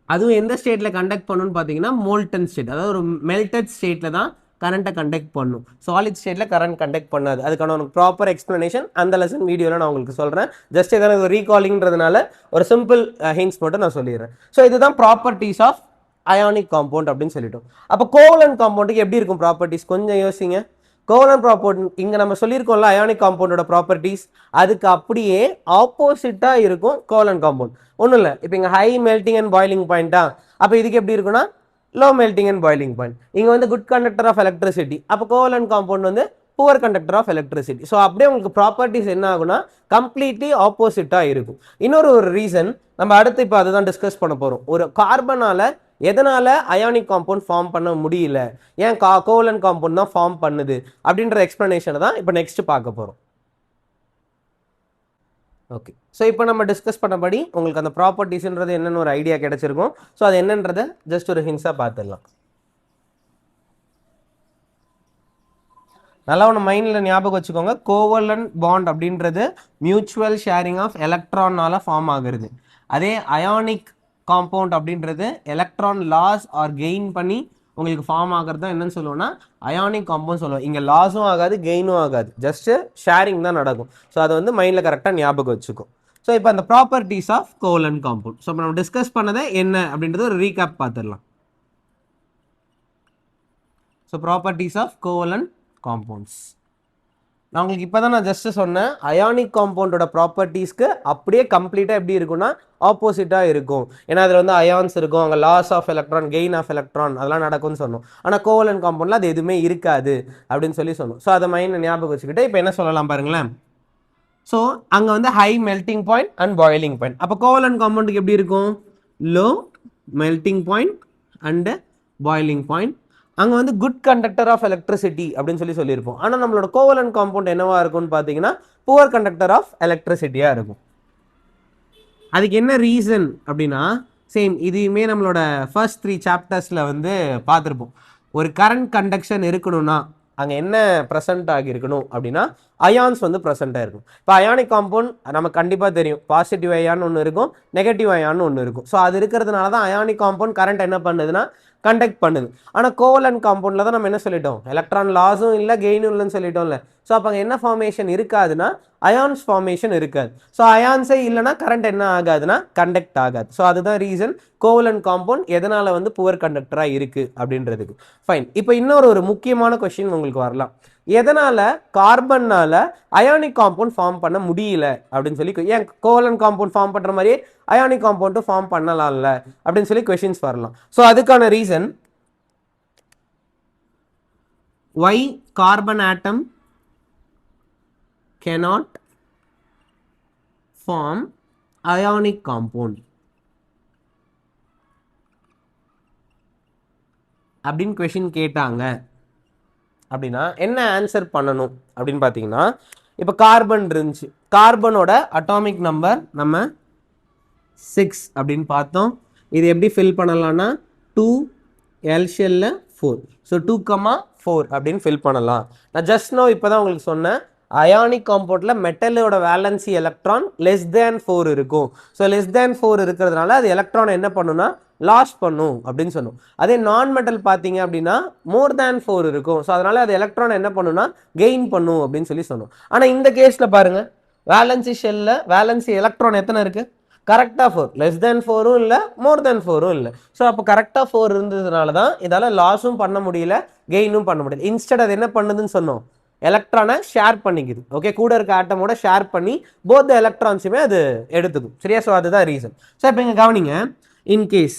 அதுவும் எந்த ஸ்டேட்டில் கண்டக்ட் பண்ணணும்னு பார்த்தீங்கன்னா மோல்டன் ஸ்டேட், அதாவது ஒரு மெல்டட் ஸ்டேட்டில் தான் கரண்ட்டை கண்டக்ட் பண்ணும். சாலிட் ஸ்டேட்டில் கரண்ட் கண்டக்ட் பண்ணாது. அதுக்கான ஒரு ப்ராப்பர் எக்ஸ்ப்ளனேஷன் அந்த லெசன் வீடியோவில் நான் உங்களுக்கு சொல்கிறேன். ஜஸ்ட் எதாவது ஒரு ரீகாலிங்கிறதுனால ஒரு சிம்பிள் ஹிண்ட்ஸ் மட்டும் நான் சொல்லிடுறேன். ஸோ இதுதான் ப்ராப்பர்ட்டிஸ் ஆஃப் அயானிக் காம்பவுண்ட் அப்படின்னு சொல்லிட்டோம். அப்போ கோவலன்ட் காம்பவுண்டுக்கு எப்படி இருக்கும் ப்ராப்பர்ட்டிஸ் கொஞ்சம் யோசிங்க. கோவலன்ட் ப்ராப்பர்ட்டி இங்கே நம்ம சொல்லியிருக்கோம்ல அயானிக் காம்பவுண்டோட ப்ராப்பர்ட்டிஸ், அதுக்கு அப்படியே ஆப்போசிட்டாக இருக்கும் கோவலன்ட் காம்பவுண்ட். ஒன்றும் இல்லை, இப்போ இங்கே ஹை மெல்டிங் அண்ட் பாய்லிங் பாயிண்டா, அப்போ இதுக்கு எப்படி இருக்குன்னா low melting and boiling point. இங்கே வந்து குட் கண்டக்டர் ஆஃப் எலக்ட்ரிசிட்டி, அப்போ கோவலன்ட் காம்பவுண்ட் வந்து poor conductor of electricity. So அப்படியே உங்களுக்கு ப்ராப்பர்ட்டிஸ் என்ன ஆகுனா கம்ப்ளீட்லி ஆப்போசிட்டாக இருக்கும். இன்னொரு ரீசன் நம்ம அடுத்து இப்போ அதுதான் டிஸ்கஸ் பண்ண போகிறோம். ஒரு கார்பனால் எதனால் அயானிக் காம்பவுண்ட் ஃபார்ம் பண்ண முடியல, ஏன் கோவலன்ட் காம்பவுண்ட் தான் ஃபார்ம் பண்ணுது அப்படின்ற எக்ஸ்ப்ளனேஷனை தான் இப்போ நெக்ஸ்ட் பார்க்க போகிறோம். ஓகே, ஸோ இப்போ நம்ம டிஸ்கஸ் பண்ணபடி உங்களுக்கு அந்த ப்ராப்பர்ட்டிஸ்ன்றது என்னென்னு ஒரு ஐடியா கிடைச்சிருக்கும். ஸோ அது என்னன்றதை ஜஸ்ட் ஒரு ஹிண்ட்ஸாக பார்த்துடலாம். நல்லா ஒன்று மைண்டில் ஞாபகம் வச்சுக்கோங்க, கோவலன்ட் பாண்ட் அப்படின்றது மியூச்சுவல் ஷேரிங் ஆஃப் எலக்ட்ரானால் ஃபார்ம் ஆகுறது. அதே அயானிக் காம்பவுண்ட் அப்படின்றது எலக்ட்ரான் லாஸ் ஆர் கெயின் பண்ணி உங்களுக்கு ஃபார்ம் ஆகிறது தான் என்னன்னு சொல்லுவோம்னா அயானிக் காம்பவுண்ட் சொல்லுவோம். இங்கே லாஸும் ஆகாது கெயினும் ஆகாது, ஜஸ்ட் ஷேரிங் தான் நடக்கும். ஸோ அதை வந்து மைண்டில் கரெக்டாக ஞாபகம் வச்சுக்கும். ஸோ இப்போ அந்த properties of covalent compound, so நம்ம டிஸ்கஸ் பண்ணதை என்ன அப்படின்றது ஒரு ரீகேப் பார்த்துடலாம். So properties of covalent compounds நான் உங்களுக்கு இப்போ தான் நான் ஜஸ்ட் சொன்னேன். அயானிக் காம்பவுண்டோட ப்ராப்பர்ட்டிஸ்க்கு அப்படியே கம்ப்ளீட்டாக எப்படி இருக்குன்னா ஆப்போசிட்டாக இருக்கும். ஏன்னா அதில் வந்து அயான்ஸ் இருக்கும், அங்கே loss of electron gain of electron அதெல்லாம் நடக்கும்னு சொன்னோம். ஆனால் கோவலன்ட் காம்பவுண்டில் அது எதுவுமே இருக்காது அப்படின்னு சொன்னோம். ஸோ அதை மைண்ட் ஞாபகம் வச்சுக்கிட்டு இப்போ என்ன சொல்லலாம் பாருங்களேன். ஸோ அங்கே வந்து high melting point and boiling point. அப்போ கோவலன்ட் காம்பவுண்டுக்கு எப்படி இருக்கும்? Low melting point and boiling point. அங்கே வந்து குட் கண்டக்டர் ஆஃப் எலக்ட்ரிசிட்டி அப்படின்னு சொல்லியிருப்போம். ஆனால் நம்மளோட கோவலன்ட் காம்பவுண்ட் என்னவா இருக்கும்னு பார்த்தீங்கன்னா புவர் கண்டக்டர் ஆஃப் எலக்ட்ரிசிட்டியாக இருக்கும். அதுக்கு என்ன ரீசன் அப்படின்னா சேம் இதையுமே நம்மளோட ஃபர்ஸ்ட் 3 சாப்டர்ஸில் வந்து பார்த்துருப்போம். ஒரு கரண்ட் கண்டக்ஷன் இருக்கணும்னா அங்கே என்ன ப்ரெசென்ட் ஆகியிருக்கணும் அப்படின்னா அயான்ஸ் வந்து ப்ரெசென்ட் ஆகிருக்கும். இப்போ அயானிக் காம்பவுண்ட் நமக்கு கண்டிப்பாக தெரியும், பாசிட்டிவ் அயான் ஒன்று இருக்கும், நெகட்டிவ் அயான் ஒன்று இருக்கும். ஸோ அது இருக்கிறதுனால தான் அயானிக் காம்பவுண்ட் கரண்ட் என்ன பண்ணுதுன்னா கண்டக்ட் பண்ணுது. ஆனால் கோவலன்ட் காம்பவுண்டில் தான் நம்ம என்ன சொல்லிட்டோம், எலக்ட்ரான் லாஸும் இல்லை கெயினும் இல்லைன்னு சொல்லிட்டோம்ல. ஸோ அப்போ அங்கே என்ன ஃபார்மேஷன் இருக்காதுன்னா அயான்ஸ் ஃபார்மேஷன் இருக்காது. ஸோ அயான்ஸே இல்லைனா கரண்ட் என்ன ஆகாதுன்னா கண்டக்ட் ஆகாது. ஸோ அதுதான் ரீசன் கோவலன்ட் காம்பவுண்ட் எதனால் வந்து புவர் கண்டக்டராக இருக்குது அப்படின்றதுக்கு. ஃபைன். இப்போ இன்னொரு முக்கியமான கொஸ்டின் உங்களுக்கு வரலாம், எதனால் கார்பன்னால அயானிக் காம்பவுண்ட் ஃபார்ம் பண்ண முடியல அப்படின்னு சொல்லி. ஏன் கோவலன்ட் காம்பவுண்ட் ஃபார்ம் பண்ணுற மாதிரியே அயானிக் காம்பவுண்டும் ஃபார்ம் பண்ணலாம்ல அப்படின்னு சொல்லி கொஸ்டின்ஸ் வரலாம். ஸோ அதுக்கான reason, why carbon atom cannot form ionic compound அப்படின்னு கொஸ்டின் கேட்டாங்க அப்படின்னா என்ன ஆன்சர் பண்ணணும் அப்படின்னு பார்த்தீங்கன்னா, இப்போ கார்பன் இருந்துச்சு, கார்பனோட அட்டாமிக் நம்பர் நம்ம 6 அப்படின்னு பார்த்தோம். இது எப்படி ஃபில் பண்ணலாம்னா 2 L ஷெல்ல 4. ஸோ 2,4 அப்படின்னு ஃபில் பண்ணலாம். நான் ஜஸ்ட் நோ இப்போ தான் உங்களுக்கு சொன்னேன், அயானிக் காம்பவுண்டில் மெட்டலோட வேலன்சி எலக்ட்ரான் லெஸ் தேன் 4 இருக்கும். ஸோ லெஸ் தேன் 4 இருக்கிறதுனால அது எலக்ட்ரான் என்ன பண்ணுன்னா லாஸ் பண்ணும் அப்படின்னு சொன்னோம். அதே நான் மெட்டல் பார்த்தீங்க அப்படின்னா மோர் தேன் 4 இருக்கும். ஸோ அதனால அது எலக்ட்ரான் என்ன பண்ணுன்னா கெயின் பண்ணும் அப்படின்னு சொல்லி சொன்னோம். ஆனால் இந்த கேஸில் பாருங்க, வேலன்சி ஷெல்லில் வேலன்சி எலக்ட்ரான் எத்தனை இருக்குது, கரெக்டாக 4, லெஸ் தேன் 4ம் இல்லை மோர் தேன் 4ம் இல்லை. ஸோ அப்போ கரெக்டாக 4 இருந்ததுனால தான் இதால் லாஸும் பண்ண முடியல கெயினும் பண்ண முடியல. இன்ஸ்டெட் அது என்ன பண்ணுதுன்னு சொன்னோம், எலக்ட்ரானை ஷேர் பண்ணிக்குது. ஓகே, கூட இருக்க ஆட்டமோட ஷேர் பண்ணி போத் எலக்ட்ரான்ஸுமே அது எடுத்துக்கும். சரியா? ஸோ அதுதான் ரீசன். ஸோ இப்போ இங்கே கவனிங்க, இன்கேஸ்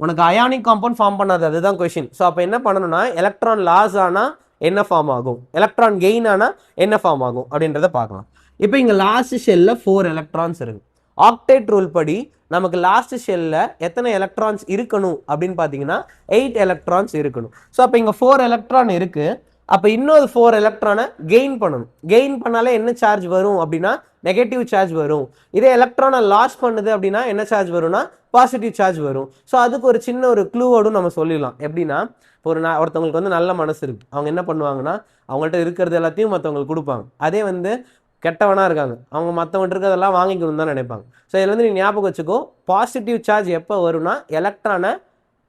உனக்கு அயானிக் காம்பவுண்ட் ஃபார்ம் பண்ணாது, அதுதான் கொஷின். ஸோ அப்போ என்ன பண்ணணும்னா எலக்ட்ரான் லாஸ் ஆனால் என்ன ஃபார்ம் ஆகும், எலக்ட்ரான் கெயின் ஆனால் என்ன ஃபார்ம் ஆகும் அப்படின்றத பார்க்கலாம். இப்போ இங்கே லாஸ்ட் ஷெல்லில் 4 எலக்ட்ரான்ஸ் இருக்குது. ஆக்டேட் ரூல் படி நமக்கு லாஸ்ட் ஷெல்லில் எத்தனை எலக்ட்ரான்ஸ் இருக்கணும் அப்படின்னு பார்த்தீங்கன்னா 8 எலக்ட்ரான்ஸ் இருக்கணும். ஸோ அப்போ இங்கே 4 எலக்ட்ரான் இருக்குது. அப்போ இன்னொரு 4 எலக்ட்ரானை கெயின் பண்ணணும். கெயின் பண்ணாலே என்ன சார்ஜ் வரும் அப்படின்னா நெகட்டிவ் சார்ஜ் வரும். இதே எலக்ட்ரானை லாஸ் பண்ணுது அப்படின்னா என்ன சார்ஜ் வரும்னா பாசிட்டிவ் சார்ஜ் வரும். ஸோ அதுக்கு ஒரு சின்ன ஒரு க்ளூவோடும் நம்ம சொல்லிடலாம். எப்படின்னா, ஒருத்தவங்களுக்கு வந்து நல்ல மனசு இருக்குது, அவங்க என்ன பண்ணுவாங்கன்னா அவங்கள்ட்ட இருக்கிறது எல்லாத்தையும் மற்றவங்களுக்கு கொடுப்பாங்க. அதே வந்து கெட்டவனாக இருக்காங்க, அவங்க மற்றவங்க இருக்கிறதெல்லாம் வாங்கிக்கணும் தான் நினைப்பாங்க. ஸோ இதில் வந்து நீ ஞாபகம் வச்சுக்கோ, பாசிட்டிவ் சார்ஜ் எப்போ வரும்னா எலக்ட்ரானை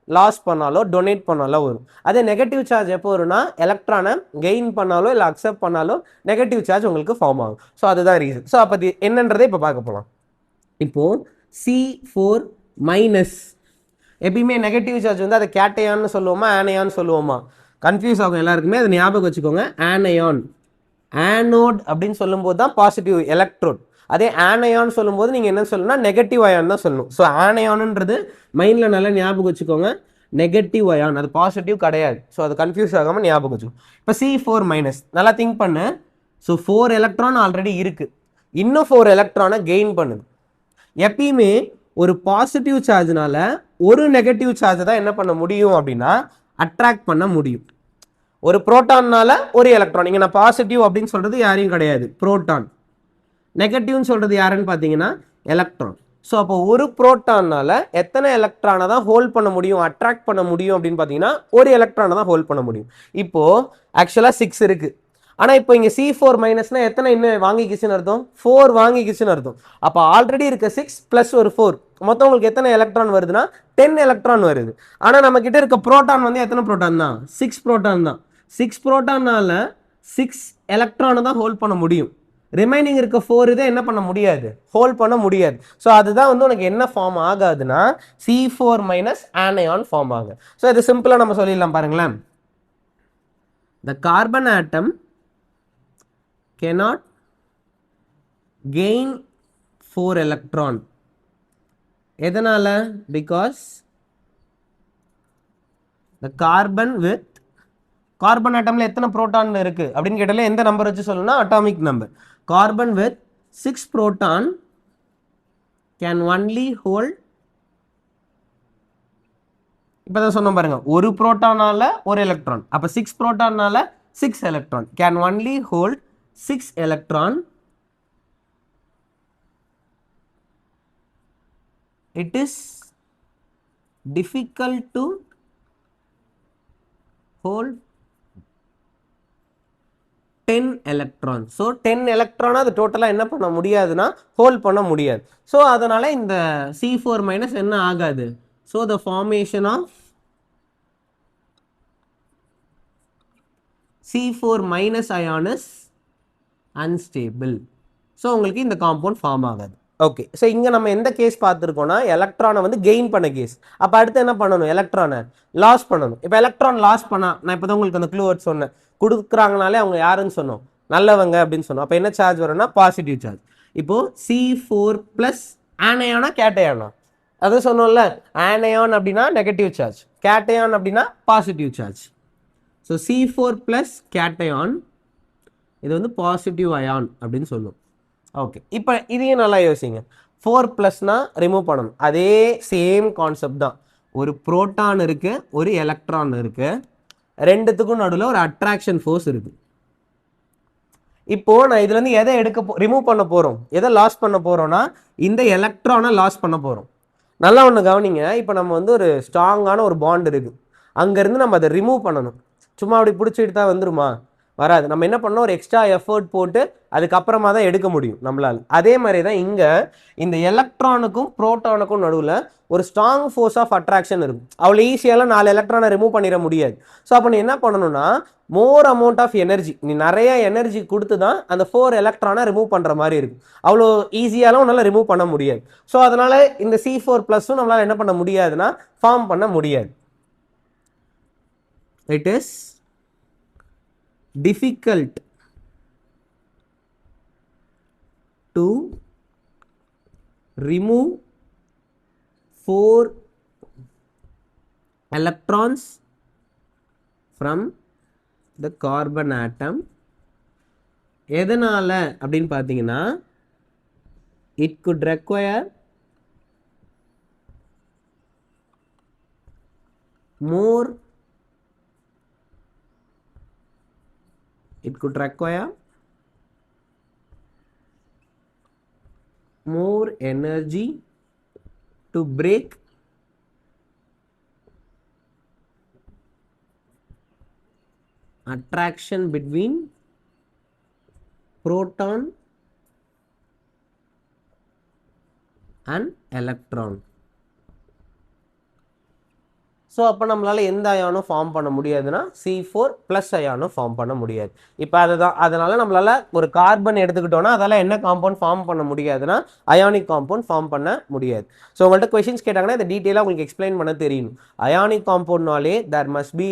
லாஸ் பண்ணாலோ டொனேட் பண்ணாலோ வரும். அதே நெகட்டிவ் சார்ஜ் எப்போ வரும்னா எலக்ட்ரானை கெயின் பண்ணாலோ இல்லை அக்செப்ட் பண்ணாலோ நெகட்டிவ் சார்ஜ் உங்களுக்கு ஃபார்ம் ஆகும். ஸோ அதுதான் ரீசன். ஸோ அப்போ என்னன்றதை இப்போ பார்க்க போகலாம். இப்போது C4- எப்பயுமே நெகட்டிவ் சார்ஜ் வந்து அதை கேட்டையான்னு சொல்லுவோமா ஆனையான்னு சொல்லுவோமா, கன்ஃபியூஸ் ஆகும் எல்லாருக்குமே, அதை ஞாபகம் வச்சுக்கோங்க. ஆனையான், ஆனோட் அப்படின்னு சொல்லும்போது தான் பாசிட்டிவ் எலக்ட்ரோட். அதே ஆனையான் சொல்லும்போது நீங்கள் என்ன சொல்லணும்னா நெகட்டிவ் அயான் தான் சொல்லணும். ஸோ ஆனையான்ன்றது மைண்டில் நல்லா ஞாபகம் வச்சுக்கோங்க, நெகட்டிவ் அயான், அது பாசிட்டிவ் கிடையாது. ஸோ அது கன்ஃபியூஸ் ஆகாமல் ஞாபகம் வச்சுக்கோங்க. இப்போ C4- நல்லா திங்க் பண்ணு. ஸோ 4 எலக்ட்ரான் ஆல்ரெடி இருக்குது, இன்னும் 4 எலக்ட்ரானை கெயின் பண்ணுது. எப்பயுமே ஒரு பாசிட்டிவ் சார்ஜ்னால ஒரு நெகட்டிவ் சார்ஜை தான் என்ன பண்ண முடியும் அப்படின்னா அட்ராக்ட் பண்ண முடியும். ஒரு புரோட்டான்னால ஒரு எலக்ட்ரான், இங்கே நான் பாசிட்டிவ் அப்படின்னு சொல்கிறது யாரையும் கிடையாது, புரோட்டான். நெகட்டிவ்னு சொல்கிறது யாருன்னு பார்த்தீங்கன்னா எலக்ட்ரான். ஸோ அப்போ ஒரு புரோட்டான்னால எத்தனை எலக்ட்ரானை தான் ஹோல்ட் பண்ண முடியும், அட்ராக்ட் பண்ண முடியும் அப்படின்னு பார்த்தீங்கன்னா ஒரு எலக்ட்ரானை தான் ஹோல்ட் பண்ண முடியும். இப்போது ஆக்சுவலாக 6 இருக்குது, ஆனால் இப்போ இங்கே C4- எத்தனை இன்னும் வாங்கிக்கிச்சுன்னு அர்த்தம், 4 வாங்கிக்கிச்சுன்னு அர்த்தம். அப்போ ஆல்ரெடி இருக்க 6 + ஒரு 4 மொத்தம் உங்களுக்கு எத்தனை எலக்ட்ரான் வருதுன்னா 10 எலக்ட்ரான் வருது. ஆனால் நம்ம கிட்ட இருக்க புரோட்டான் வந்து எத்தனை புரோட்டான் தான், 6 புரோட்டான் தான். 6 புரோட்டானால 6 எலக்ட்ரானை தான் ஹோல்ட் பண்ண முடியும். ரிமைனிங் இருக்க 4 இதை என்ன பண்ண முடியாது, ஹோல்ட் பண்ண முடியாது. ஸோ அதுதான் வந்து உனக்கு என்ன ஃபார்ம் ஆகாதுன்னா C4- ஆனையான் ஃபார்ம் ஆகுது. ஸோ இது சிம்பிளாக நம்ம சொல்லிடலாம் பாருங்களேன். The carbon atom cannot gain 4 electron. எதனால? Because the carbon with carbon ஆட்டம்ல எத்தனை புரோட்டான் இருக்கு அப்படின்னு கேட்டாலே எந்த நம்பர் வச்சு சொல்லணும்னா atomic number. Carbon with 6 proton can only hold, இப்பதான் சொன்னோம் பாருங்க, ஒரு புரோட்டானால ஒரு எலக்ட்ரான், அப்ப 6 புரோட்டானால 6 electron, can only hold 6 electron. It is difficult to hold 10 electrons. So 10 electron அது டோட்டலாக என்ன பண்ண முடியாதுன்னா ஹோல்ட் பண்ண முடியாது. ஸோ அதனால இந்த C4 மைனஸ் என்ன ஆகாது. So the formation of C4 minus ion is unstable. So உங்களுக்கு இந்த காம்பவுண்ட் ஃபார்ம் ஆகாது. ஓகே, ஸோ இங்கே நம்ம எந்த கேஸ் பார்த்துருக்கோம்னா எலக்ட்ரானை வந்து கெயின் பண்ண கேஸ். அப்போ அடுத்து என்ன பண்ணணும், எலக்ட்ரானை லாஸ் பண்ணணும். இப்போ எலக்ட்ரான் லாஸ் பண்ணால் நான் இப்போ தான் உங்களுக்கு அந்த க்ளூ வேர்ட் சொன்னேன், கொடுக்குறாங்கனாலே அவங்க யாருன்னு சொன்னோம், நல்லவங்க அப்படின்னு சொன்னோம். அப்போ என்ன சார்ஜ் வரும்னா பாசிட்டிவ் சார்ஜ். இப்போது C4 ப்ளஸ் ஆனையானா கேட்டையானா, அது சொன்னோம்ல, ஆனையான் அப்படின்னா நெகட்டிவ் சார்ஜ், கேட்டையான் அப்படின்னா positive charge. So C4 plus cation, இது வந்து பாசிட்டிவ் அயான் அப்படின்னு சொல்லுவோம். ஓகே, இப்போ இதையும் நல்லா யோசிங்க. 4 ப்ளஸ்னா ரிமூவ் பண்ணணும், அதே சேம் கான்செப்ட் தான். ஒரு புரோட்டான் இருக்கு, ஒரு எலக்ட்ரான் இருக்கு, ரெண்டுத்துக்கும் நடுவில் ஒரு அட்ராக்ஷன் ஃபோர்ஸ் இருக்கு. இப்போ நான் இதுல இருந்து எதை ரிமூவ் பண்ண போறோம், எதை லாஸ் பண்ண போறோம்னா இந்த எலக்ட்ரானை லாஸ் பண்ண போறோம். நல்லா ஒன்று கவனிங்க. இப்போ நம்ம வந்து ஒரு ஸ்ட்ராங்கான ஒரு பாண்ட் இருக்கு, அங்கேருந்து நம்ம அதை ரிமூவ் பண்ணணும். சும்மா அப்படி பிடிச்சிட்டு தான் வந்துருமா, வராது. நம்ம என்ன பண்ணோம், ஒரு எக்ஸ்ட்ரா எஃபர்ட் போட்டு அதுக்கப்புறமா தான் எடுக்க முடியும் நம்மளால். அதே மாதிரி தான் இங்கே இந்த எலக்ட்ரானுக்கும் புரோட்டானுக்கும் நடுவில் ஒரு ஸ்ட்ராங் ஃபோர்ஸ் ஆஃப் அட்ராக்ஷன் இருக்கும். அவ்வளோ ஈஸியாலாம் 4 எலக்ட்ரானை ரிமூவ் பண்ணிட முடியாது. ஸோ அப்போ நீ என்ன பண்ணணும்னா மோர் அமௌண்ட் ஆஃப் எனர்ஜி, நீ நிறைய எனர்ஜி கொடுத்து தான் அந்த 4 எலக்ட்ரானை ரிமூவ் பண்ணுற மாதிரி இருக்கும். அவ்வளோ ஈஸியாலும் உன்னால் ரிமூவ் பண்ண முடியாது. ஸோ அதனால் இந்த C4 ப்ளஸும் நம்மளால் என்ன பண்ண முடியாதுன்னா ஃபார்ம் பண்ண முடியாது. It is difficult to remove 4 electrons from the carbon atom. எதனால அப்படின்னு பார்த்தீங்கன்னா it could require more energy to break attraction between proton and electron. So அப்போ நம்மளால் எந்த அயானும் ஃபார்ம் பண்ண முடியாதுன்னா C4 ப்ளஸ் அயானும் ஃபார்ம் பண்ண முடியாது. இப்போ அதனால் நம்மளால் ஒரு கார்பன் எடுத்துக்கிட்டோன்னா அதால் என்ன காம்பவுண்ட் ஃபார்ம் பண்ண முடியாதுன்னா அயானிக் காம்பவுண்ட் ஃபார்ம் பண்ண முடியாது. ஸோ உங்கள்கிட்ட கொஷின்ஸ் கேட்டாங்கன்னா இதை டீட்டெயிலாக உங்களுக்கு எக்ஸ்பிளைன் பண்ண தெரியணும். அயானிக் காம்பவுண்ட்னாலே தேர் மஸ்ட் பி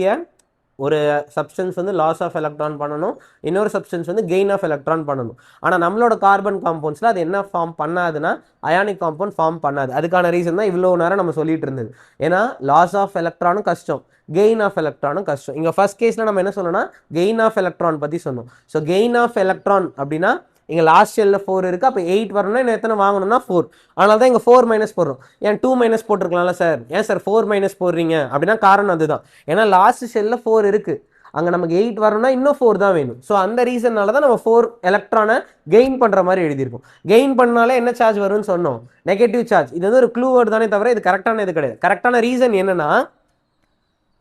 ஒரு சப்ஸ்டன்ஸ் வந்து லாஸ் ஆஃப் எலக்ட்ரான் பண்ணணும், இன்னொரு சப்ஸ்டன்ஸ் வந்து கெயின் ஆஃப் எலக்ட்ரான் பண்ணணும். ஆனால் நம்மளோட கார்பன் காம்பவுண்ட்ஸில் அது என்ன ஃபார்ம் பண்ணாதுன்னா அயானிக் காம்பவுண்ட் ஃபார்ம் பண்ணாது. அதுக்கான ரீசன் தான் இவ்வளோ நேரம் நம்ம சொல்லிட்டு இருந்தது. ஏன்னா லாஸ் ஆஃப் எலக்ட்ரானும் கஷ்டம், கெயின் ஆஃப் எலக்ட்ரானும் கஷ்டம். இங்கே ஃபர்ஸ்ட் கேஸில் நம்ம என்ன சொன்னோம்னா கெயின் ஆஃப் எலக்ட்ரான் பற்றி சொன்னோம். ஸோ கெயின் ஆஃப் எலக்ட்ரான் அப்படின்னா இங்கே லாஸ்ட் ஷெல்லில் 4 இருக்குது, அப்போ 8 வரணும்னா இன்னும் எத்தனை வாங்கணும்னா 4. அதனால தான் இங்கே 4 மைனஸ் போடுறோம். ஏன் 2 மைனஸ் போட்டிருக்கலாம்ல சார், ஏன் சார் 4 மைனஸ் போடுறீங்க அப்படின்னா காரணம் அதுதான். ஏன்னா லாஸ்ட் ஷெல்லில் 4 இருக்குது, அங்கே நமக்கு 8 வரணும்னா இன்னும் 4 தான் வேணும். ஸோ அந்த ரீசன்னால தான் நம்ம 4 எலக்ட்ரானை கெயின் பண்ணுற மாதிரி எழுதியிருக்கோம். கெயின் பண்ணாலே என்ன சார்ஜ் வரும்னு சொன்னோம், நெகட்டிவ் சார்ஜ். இது வந்து ஒரு க்ளூ வேர்டு தானே தவிர இது கரெக்டான இது கிடையாது. கரெக்டான ரீசன் என்னன்னா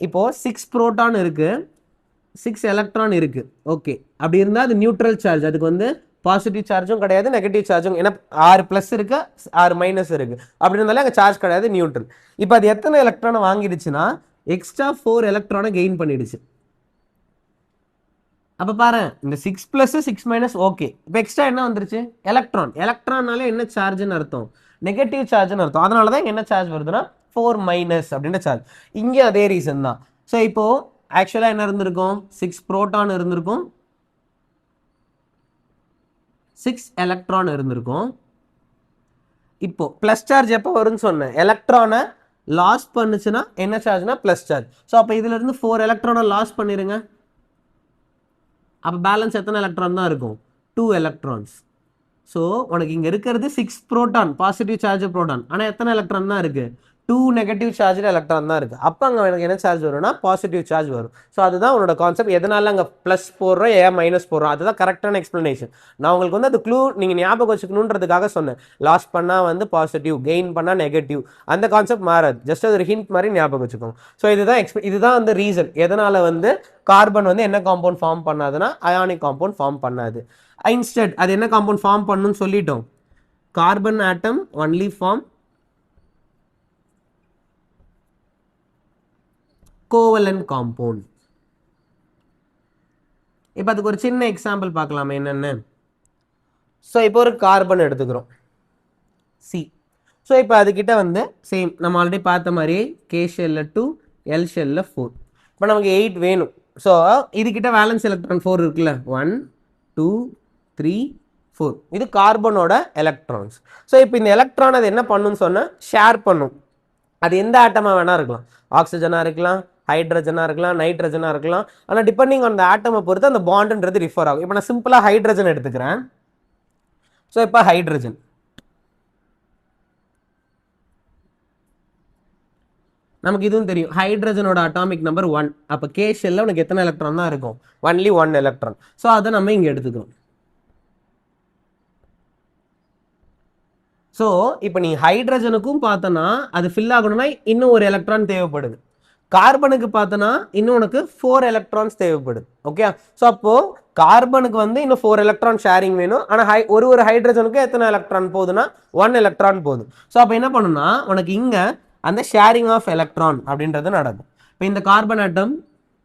இப்போது 6 புரோட்டான் இருக்குது, 6 எலக்ட்ரான் இருக்குது. ஓகே, அப்படி இருந்தால் அது நியூட்ரல் சார்ஜ், அதுக்கு வந்து பாசிட்டிவ் சார்ஜும் கிடையாது, நெகட்டிவ் சார்ஜும். ஏன்னா 6 ப்ளஸ் இருக்கு, 6 மைனஸ் இருக்கு, அப்படி இருந்தாலே அங்கே சார்ஜ் கிடையாது, நியூட்ரல். இப்போ அது எத்தனை எலக்ட்ரானை வாங்கிடுச்சுன்னா எக்ஸ்ட்ரா 4 எலக்ட்ரானை கெயின் பண்ணிடுச்சு. அப்போ பாரு, இந்த 6 ப்ளஸ் 6 மைனஸ் ஓகே, இப்போ எக்ஸ்ட்ரா என்ன வந்துருச்சு, எலக்ட்ரான். எலக்ட்ரான்னாலே என்ன சார்ஜ்னு அர்த்தம், நெகட்டிவ் சார்ஜ்னு அர்த்தம். அதனால தான் என்ன சார்ஜ் வருதுன்னா 4 மைனஸ் அப்படின்ற சார்ஜ். இங்கே அதே ரீசன் தான். ஸோ இப்போ ஆக்சுவலாக என்ன இருந்திருக்கும், 6 புரோட்டான் இருந்திருக்கும், 6 எலக்ட்ரான் இருந்திருக்கும். இப்போ பிளஸ் சார்ஜ் எப்போ வரும்னு சொன்னேன், எலக்ட்ரானை லாஸ் பண்ணுச்சுன்னா என்ன சார்ஜ்னா பிளஸ் சார்ஜ். ஸோ அப்போ இதுல இருந்து 4 எலக்ட்ரானை லாஸ் பண்ணிருங்க, அப்போ பேலன்ஸ் எத்தனை எலக்ட்ரான் தான் இருக்கும், 2 எலக்ட்ரான்ஸ். ஸோ உனக்கு இங்கே இருக்கிறது 6 புரோட்டான், பாசிட்டிவ் சார்ஜ் புரோட்டான், ஆனால் எத்தனை எலக்ட்ரான் தான் இருக்கு, 2 நெகட்டிவ் சார்ஜில் எலக்ட்ரான் தான் இருக்குது. அப்போ அங்கே எனக்கு என்ன சார்ஜ் வரும்னா பாசிட்டிவ் சார்ஜ் வரும். ஸோ அதுதான் உன்னோட கான்செப்ட். எதனால அங்கே ப்ளஸ் போடுறோம் ஏன் மைனஸ் போடுறோம், அதுதான் கரெக்டான எக்ஸ்ப்ளனேஷன். நான் உங்களுக்கு வந்து அது க்ளூ நீங்கள் ஞாபகம் வச்சுக்கணுன்றதுக்காக சொன்னேன். லாஸ் பண்ணால் வந்து பாசிட்டிவ், கெயின் பண்ணால் நெகட்டிவ், அந்த கான்செப்ட் மாறாது. ஜஸ்ட் அது ஒரு ஹிண்ட் மாதிரி ஞாபகம் வச்சுக்கோங்க. ஸோ இதுதான் அந்த ரீசன் எதனால் வந்து கார்பன் வந்து என்ன காம்பவுண்ட் ஃபார்ம் பண்ணாதுன்னா அயானிக் காம்பவுண்ட் ஃபார்ம் பண்ணாது. இன்ஸ்டெட் அது என்ன காம்பவுண்ட் ஃபார்ம் பண்ணணும்னு சொல்லிட்டோம். Carbon atom only form covalent compound. இப்போ அதுக்கு ஒரு சின்ன எக்ஸாம்பிள் பார்க்கலாமே என்னென்னு. ஸோ இப்போ ஒரு கார்பன் எடுத்துக்கிறோம் சி. ஸோ இப்போ அதுக்கிட்ட வந்து சேம் நம்ம ஆல்ரெடி பார்த்த மாதிரியே கே ஷெல்ல 2 எல் ஷெல்ல 4. இப்போ நமக்கு 8 வேணும். ஸோ இதுக்கிட்ட வேலன்ஸ் எலக்ட்ரான் 4 இருக்குல்ல, 1 2 3 4. இது கார்பனோட எலக்ட்ரான்ஸ். ஸோ இப்போ இந்த எலக்ட்ரான் அது என்ன பண்ணுன்னு சொன்னால் ஷேர் பண்ணும். அது எந்த ஆட்டமாக வேணா இருக்கலாம், ஆக்சிஜனாக இருக்கலாம், ஹைட்ரஜனாக இருக்கலாம், நைட்ரஜனாக இருக்கலாம். ஆனால் டிபெண்டிங் ஆன் அந்த ஆட்டமை பொறுத்து அந்த பாண்டுன்றது ரிஃபர் ஆகும். இப்போ நான் சிம்பிளாக ஹைட்ரஜன் எடுத்துக்கிறேன். ஸோ இப்போ ஹைட்ரஜன் நமக்கு இதுவும் தெரியும், ஹைட்ரஜனோட அட்டாமிக் நம்பர் 1. அப்போ கே ஷெல்ல உனக்கு எத்தனை எலக்ட்ரான் தான் இருக்கும், ஒன்லி 1 எலக்ட்ரான். ஸோ அதை நம்ம இங்கே எடுத்துக்கிறோம். ஸோ இப்போ நீ ஹைட்ரஜனுக்கும் பார்த்தனா அது ஃபில் ஆகணும்னா இன்னும் ஒரு எலக்ட்ரான் தேவைப்படுது. கார்பனுக்கு பார்த்தனா இன்னும் உனக்கு 4 எலக்ட்ரான்ஸ் தேவைப்படுது. ஓகே, ஸோ அப்போ கார்பனுக்கு வந்து இன்னும் 4 எலக்ட்ரான் ஷேரிங் வேணும். ஆனால் ஒரு ஹைட்ரஜனுக்கு எத்தனை எலக்ட்ரான் போகுதுன்னா 1 எலக்ட்ரான் போகுது. ஸோ அப்போ என்ன பண்ணுன்னா உனக்கு இங்கே அந்த ஷேரிங் ஆஃப் எலக்ட்ரான் அப்படின்றது நடக்கும். இப்போ இந்த கார்பன் ஆட்டம்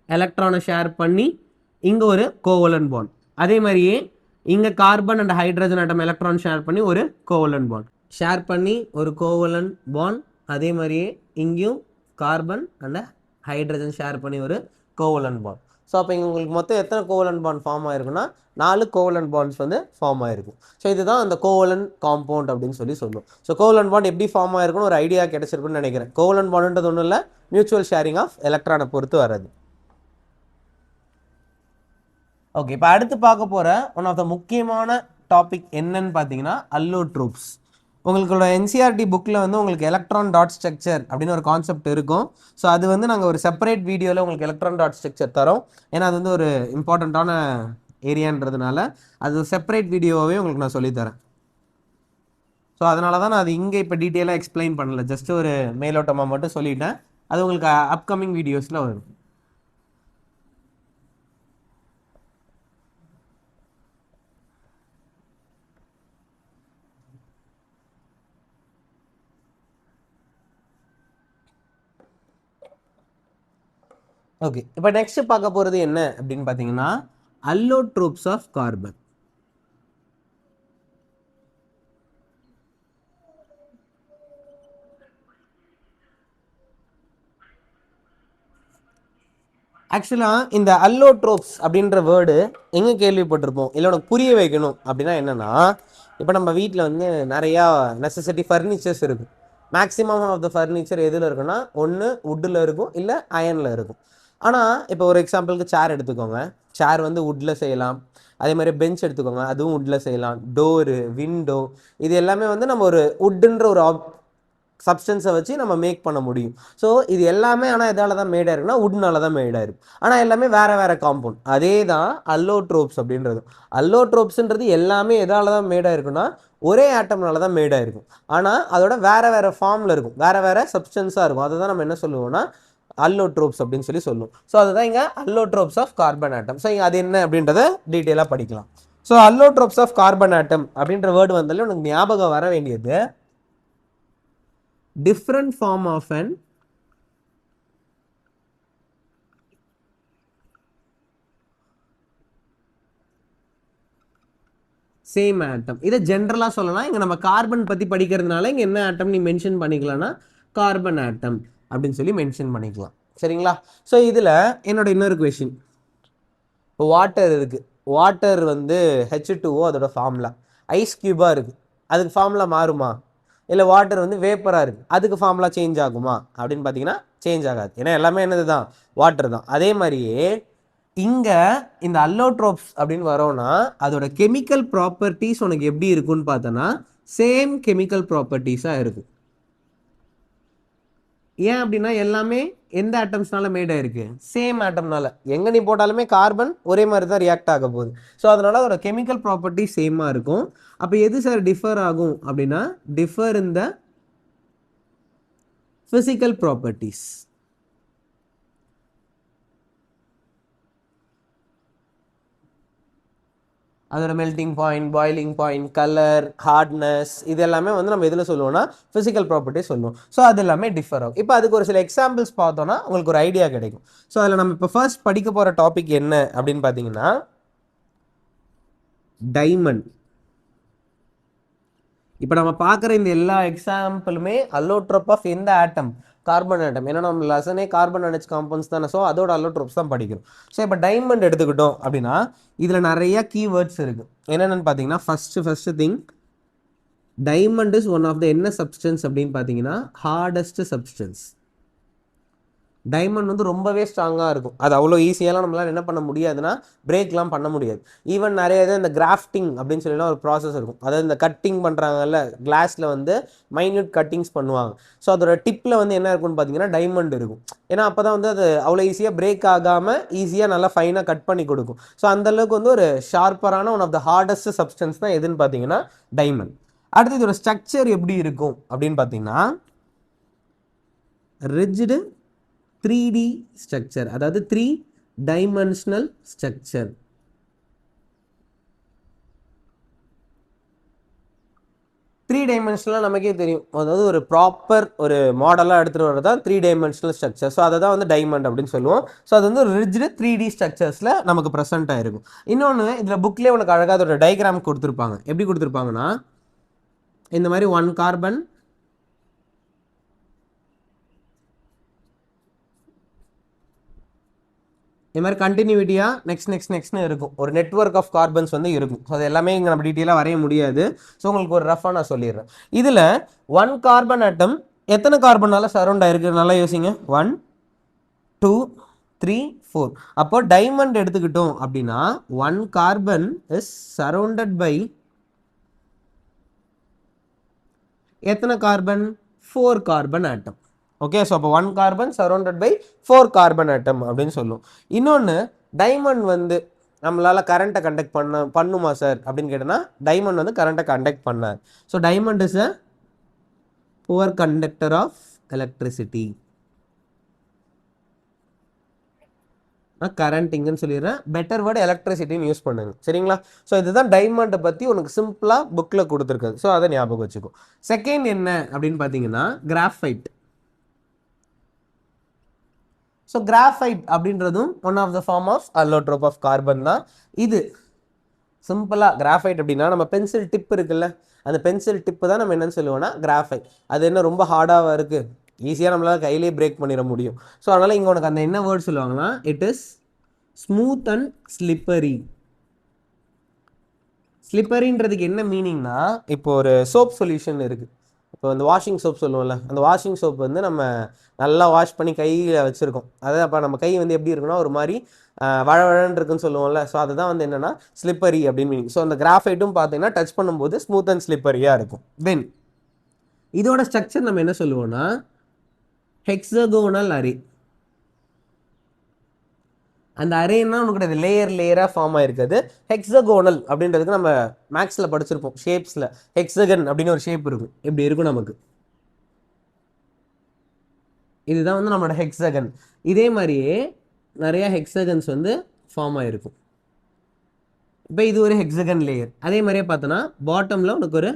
எலக்ட்ரானை ஷேர் பண்ணி இங்கே ஒரு கோவலன்ட் பாண்ட், அதே மாதிரியே இங்கே carbon and hydrogen atom electron share பண்ணி ஒரு கோவலன்ட் பாண்ட், ஷேர் பண்ணி ஒரு கோவலன்ட் பாண்ட். அதே மாதிரியே இங்கேயும் கார்பன் அண்ட் ஹைட்ரஜன் ஷேர் பண்ணி ஒரு கோவலன்ட் பாண்ட். ஸோ அப்போ இங்கே உங்களுக்கு மொத்தம் எத்தனை கோவலன்ட் பாண்ட் ஃபார்ம் ஆயிருக்குன்னா 4 கோவலன்ட் பாண்ட்ஸ் வந்து ஃபார்ம் ஆயிருக்கும். ஸோ இதுதான் அந்த கோவலன்ட் காம்பவுண்ட் அப்படின்னு சொல்லுவோம். ஸோ கோவலன்ட் பாண்ட் எப்படி ஃபார்ம் ஆயிருக்குன்னு ஒரு ஐடியா கிடைச்சிருக்குன்னு நினைக்கிறேன். கோவலன்ட் பாண்டுன்றது ஒன்றும் இல்லை, மியூச்சுவல் ஷேரிங் ஆஃப் எலக்ட்ரானை பொறுத்து வர்றது. ஓகே, இப்போ அடுத்து பார்க்க போகிற ஒன் ஆஃப் த முக்கியமான டாபிக் என்னன்னு பார்த்தீங்கன்னா அல்லோட்ரோப்ஸ். உங்களோட என்சிஆர்டி புக்கில் வந்து உங்களுக்கு எலக்ட்ரான் டாட் ஸ்ட்ரக்சர் அப்படின்னு ஒரு கான்செப்ட் இருக்கும். ஸோ அது வந்து நாங்கள் ஒரு செப்பரேட் வீடியோவில் உங்களுக்கு எலக்ட்ரான் டாட் ஸ்ட்ரக்சர் தரோம். ஏன்னா அது வந்து ஒரு இம்பார்ட்டண்ட்டான ஏரியான்றதுனால அது செப்பரேட் வீடியோவே உங்களுக்கு நான் சொல்லித்தரேன். ஸோ அதனால தான் நான் அது இங்கே இப்போ டீட்டெயிலாக எக்ஸ்பிளைன் பண்ணல, ஜஸ்ட் ஒரு மேலோட்டமாக மட்டும் சொல்லிட்டேன். அது உங்களுக்கு அப்கமிங் வீடியோஸில் வரும். ஓகே, இப்போ நெக்ஸ்ட் பார்க்க போகிறது என்ன அப்படின்னு பார்த்தீங்கன்னா அல்லோட்ரோப்ஸ் ஆஃப் கார்பன். ஆக்சுவலாக இந்த அல்லோட்ரோப்ஸ் அப்படின்ற வேர்டு எங்கே கேள்விப்பட்டிருப்போம், இல்லை உனக்கு புரிய வைக்கணும் அப்படின்னா என்னென்னா, இப்போ நம்ம வீட்டில் வந்து நிறையா நெசசிட்டி ஃபர்னிச்சர்ஸ் இருக்கும். மேக்ஸிமம் ஆஃப் த ஃபர்னிச்சர் எதில் இருக்குன்னா ஒன்று வுட்டில் இருக்கும், இல்லை அயனில் இருக்கும். ஆனால் இப்போ ஒரு எக்ஸாம்பிளுக்கு சேர் எடுத்துக்கோங்க, சேர் வந்து வுட்டில் செய்யலாம். அதே மாதிரி பெஞ்ச் எடுத்துக்கோங்க, அதுவும் வுட்டில் செய்யலாம். டோரு, விண்டோ, இது எல்லாமே வந்து நம்ம ஒரு வுட்டுன்ற ஒரு சப்ஸ்டன்ஸை வச்சு நம்ம மேக் பண்ண முடியும். ஸோ இது எல்லாமே ஆனால் எதால் தான் மேடாக இருக்குன்னா வுட்னால தான் மேடாக இருக்கும். ஆனால் எல்லாமே வேறு வேறு காம்பவுண்ட். அதே தான் அல்லோட்ரோப்ஸ் அப்படின்றது. அல்லோட்ரோப்ஸ்ன்றது எல்லாமே எதால் தான் மேடாக இருக்குன்னா ஒரே ஆட்டம்னால தான் மேடாக இருக்கும். ஆனால் அதோட வேறு வேறு ஃபார்மில் இருக்கும், வேறு வேறு சப்ஸ்டன்ஸாக இருக்கும். அதை தான் நம்ம என்ன சொல்லுவோம்னா அல்லோட்ரோப்ஸ் அப்படின்னு சொல்லுவோம். ஸோ அதுதான் இங்கே allotropes of carbon atom. So இங்கே அது என்ன அப்படின்றத டீட்டெயிலாக படிக்கலாம். ஸோ அல்லோட்ரோப்ஸ் ஆஃப் கார்பன் ஆட்டம் அப்படின்ற வேர்டு வந்தாலே உனக்கு ஞாபகம் வர வேண்டியது different form of an same atom. இதை ஜென்ரலாக சொல்லலாம். இங்கே நம்ம கார்பன் பற்றி படிக்கிறதுனால இங்கே என்ன ஆட்டம் நீ மென்ஷன் பண்ணிக்கலாம்னா கார்பன் ஆட்டம் அப்படின்னு சொல்லி மென்ஷன் பண்ணிக்கலாம். சரிங்களா? ஸோ இதில் என்னோட இன்னொரு கொஷின், இப்போ வாட்டர் இருக்குது, வாட்டர் வந்து H2O அதோட ஃபார்முலா, ஐஸ் கியூபாக இருக்குது, அதுக்கு ஃபார்முலா மாறுமா? இல்லை வாட்டர் வந்து வேப்பராக இருக்குது, அதுக்கு ஃபார்முலா சேஞ்ச் ஆகுமா அப்படின்னு பார்த்தீங்கன்னா சேஞ்ச் ஆகாது. ஏன்னா எல்லாமே என்னது தான், வாட்டர் தான். அதே மாதிரியே இங்கே இந்த அல்லோட்ரோப்ஸ் அப்படின்னு வரோன்னா அதோட கெமிக்கல் ப்ராப்பர்ட்டிஸ் உனக்கு எப்படி இருக்குன்னு பார்த்தோன்னா சேம் கெமிக்கல் ப்ராப்பர்ட்டிஸாக இருக்கும். ஏன் அப்படின்னா எல்லாமே எந்த ஆட்டம்ஸ்னால மேட் ஆயிருக்கு, சேம் ஆட்டம்னால. எங்க நீ போட்டாலுமே கார்பன் ஒரே மாதிரி தான் ரியாக்ட் ஆக போகுது. ஸோ அதனால அதோட கெமிக்கல் ப்ராப்பர்ட்டி சேமாக இருக்கும். அப்போ எது சார் டிஃபர் ஆகும் அப்படின்னா, differ in the physical properties. அதோட melting point, boiling point, colour, hardness, இது எல்லாமே வந்து நம்ம எதில் சொல்லுவோம்னா ஃபிசிக்கல் ப்ராப்பர்ட்டிஸ் சொல்லுவோம். ஸோ அது எல்லாமே டிஃபர் ஆகும். இப்போ அதுக்கு ஒரு சில எக்ஸாம்பிள்ஸ் பார்த்தோன்னா உங்களுக்கு ஒரு ஐடியா கிடைக்கும். ஸோ அதில் நம்ம இப்போ ஃபர்ஸ்ட் படிக்க போகிற டாபிக் என்ன அப்படின்னு பார்த்தீங்கன்னா, டைமண்ட். இப்போ நம்ம பார்க்குற இந்த எல்லா எக்ஸாம்பிளுமே அல்லோட்ரோப் ஆஃப் எந்த ஆட்டம், கார்பன் ஆட்டம். ஏன்னா நம்ம லெசனே கார்பன் அனச் காம்பவுண்ட்ஸ் தானே. ஸோ அதோட அல்லோட்ரோப்ஸ் தான் படிக்கிறோம். ஸோ இப்போ டைமண்ட் எடுத்துக்கிட்டோம் அப்படின்னா இதில் நிறைய கீவேர்ட்ஸ் இருக்குது. என்னென்னு பார்த்தீங்கன்னா, first thing, diamond is one of the என்ன சப்ஸ்டன்ஸ் அப்படின்னு பார்த்தீங்கன்னா ஹார்டஸ்ட் சப்ஸ்டன்ஸ். டைமண்ட் வந்து ரொம்பவே ஸ்ட்ராங்காக இருக்கும். அது அவ்வளோ ஈஸியாலாம் நம்மளால் என்ன பண்ண முடியாதுன்னா பிரேக்லாம் பண்ண முடியாது. ஈவன் நிறைய இது இந்த கிராஃப்டிங் அப்படின்னு சொல்லிலாம் ஒரு ப்ராசஸ் இருக்கும். அதாவது இந்த கட்டிங் பண்ணுறாங்கல்ல, கிளாஸில் வந்து மைன்யூட் கட்டிங்ஸ் பண்ணுவாங்க. ஸோ அதோட டிப்பில் வந்து என்ன இருக்குன்னு பார்த்தீங்கன்னா டைமண்ட் இருக்கும். ஏன்னா அப்போ தான் வந்து அது அவ்வளோ ஈஸியாக பிரேக் ஆகாமல் ஈஸியாக நல்லா ஃபைனாக கட் பண்ணி கொடுக்கும். ஸோ அந்தளவுக்கு வந்து ஒரு ஷார்ப்பரான one of the hardest substance தான் எதுன்னு பார்த்தீங்கன்னா டைமண்ட். அடுத்து இதோட ஸ்ட்ரக்சர் எப்படி இருக்கும் அப்படின்னு பார்த்தீங்கன்னா, ரிஜிடு 3D ஸ்ட்ரக்சர், அதாவது 3 டைமென்ஷனல் ஸ்ட்ரக்சர். த்ரீ டைமென்ஷனலாக நமக்கே தெரியும். அதாவது ஒரு ப்ராப்பர் ஒரு மாடலாக எடுத்துகிட்டு வரது தான் 3 டைமென்ஷனல் ஸ்ட்ரக்சர். ஸோ அதை தான் வந்து டைமண்ட் அப்படின்னு சொல்லுவோம். ஸோ அது வந்து ரிஜிடு 3D ஸ்ட்ரக்சர்ஸில் நமக்கு ப்ரெசென்ட் ஆகிருக்கும். இன்னொன்று இதில் புக்லேயே உனக்கு அழகாக அதோட டயக்ராம் கொடுத்துருப்பாங்க. எப்படி கொடுத்துருப்பாங்கன்னா, இந்த மாதிரி 1 கார்பன், இது மாதிரி கண்டினியூட்டியாக நெக்ஸ்ட்னு இருக்கும். ஒரு நெட்வொர்க் ஆஃப் கார்பன்ஸ் வந்து இருக்கும். ஸோ அது எல்லாமே இங்கே நம்ம டீட்டெயிலாக வரைய முடியாது. ஸோ உங்களுக்கு ஒரு ரஃபாக நான் சொல்லிடுறேன். இதில் 1 கார்பன் ஆட்டம் எத்தனை கார்பனால சரௌண்ட் ஆயிருக்கு நல்லா யோசிங்க. 1 2 3 4. அப்போ டைமண்ட் எடுத்துக்கிட்டோம் அப்படின்னா 1 கார்பன் இஸ் சரௌண்டட் பை எத்தனை carbon, 4 carbon atom. Okay, so அப்போ 1 carbon surrounded by 4 carbon atom அப்படின்னு சொல்லுவோம். இன்னொன்று, டைமண்ட் வந்து நம்மளால் கரண்ட்டை கண்டக்ட் பண்ணுமா சார் அப்படின்னு கேட்டோன்னா, டைமண்ட் வந்து கரண்ட்டை கண்டக்ட் பண்ணார். So diamond is a poor conductor of electricity. கரண்டிங்னு சொல்லிடுறேன். பெட்டர் வேர்டு எலக்ட்ரிசிட்டின்னு யூஸ் பண்ணுங்க, சரிங்களா? ஸோ இதுதான் டைமண்டை பற்றி உனக்கு சிம்பிளாக புக்கில் கொடுத்துருக்குது. ஸோ அதை ஞாபகம் வச்சுக்கோ. செகண்ட் என்ன அப்படின்னு பார்த்தீங்கன்னா கிராஃபைட். ஸோ கிராஃபைட் அப்படின்றதும் one of the form of allotrope of carbon தான். இது சிம்பிளாக கிராஃபைட் அப்படின்னா நம்ம பென்சில் டிப் இருக்குல்ல, அந்த பென்சில் டிப்பு தான் நம்ம என்னன்னு சொல்லுவோம்னா கிராஃபைட். அது என்ன ரொம்ப ஹார்டாக இருக்குது, ஈஸியாக நம்மளால் கையிலே பிரேக் பண்ணிட முடியும். ஸோ அதனால் இங்கே உனக்கு அந்த என்ன வேர்ட் சொல்லுவாங்கன்னா, it is smooth and slippery. ஸ்லிப்பரின்றதுக்கு என்ன மீனிங்னா, இப்போ ஒரு சோப் சொல்யூஷன் இருக்குது. இப்போ அந்த வாஷிங் சோப் சொல்லுவோம்ல, அந்த வாஷிங் சோப் வந்து நம்ம நல்லா வாஷ் பண்ணி கையில் வச்சுருக்கோம். அதாவது அப்போ நம்ம கை வந்து எப்படி இருக்குன்னா ஒரு மாதிரி வழவழன்னு இருக்குன்னு சொல்லுவோம்ல. ஸோ அதுதான் வந்து என்னென்னா ஸ்லிப்பரி அப்படின்னு மீனிங். ஸோ அந்த கிராஃபைட்டும் பார்த்தீங்கன்னா டச் பண்ணும்போது ஸ்மூத் அண்ட் ஸ்லிப்பரியாக இருக்கும். தென் இதோட ஸ்ட்ரக்சர் நம்ம என்ன சொல்லுவோம்னா ஹெக்ஸகோனல் அரே. அந்த அரேன்னா உனக்கு அது லேயராக ஃபார்ம் ஆகிருக்குது. ஹெக்ஸகோனல் அப்படின்றதுக்கு நம்ம மேக்ஸில் படிச்சிருப்போம். ஷேப்ஸில் ஹெக்ஸகன் அப்படின்னு ஒரு ஷேப் இருக்கும். இப்படி இருக்கும் நமக்கு. இதுதான் வந்து நம்மளோட ஹெக்ஸகன். இதே மாதிரியே நிறைய ஹெக்ஸகன்ஸ் வந்து ஃபார்ம் ஆகிருக்கும். இப்போ இது ஒரு ஹெக்ஸகன் லேயர். அதே மாதிரியே பார்த்தோன்னா பாட்டமில் உனக்கு ஒரு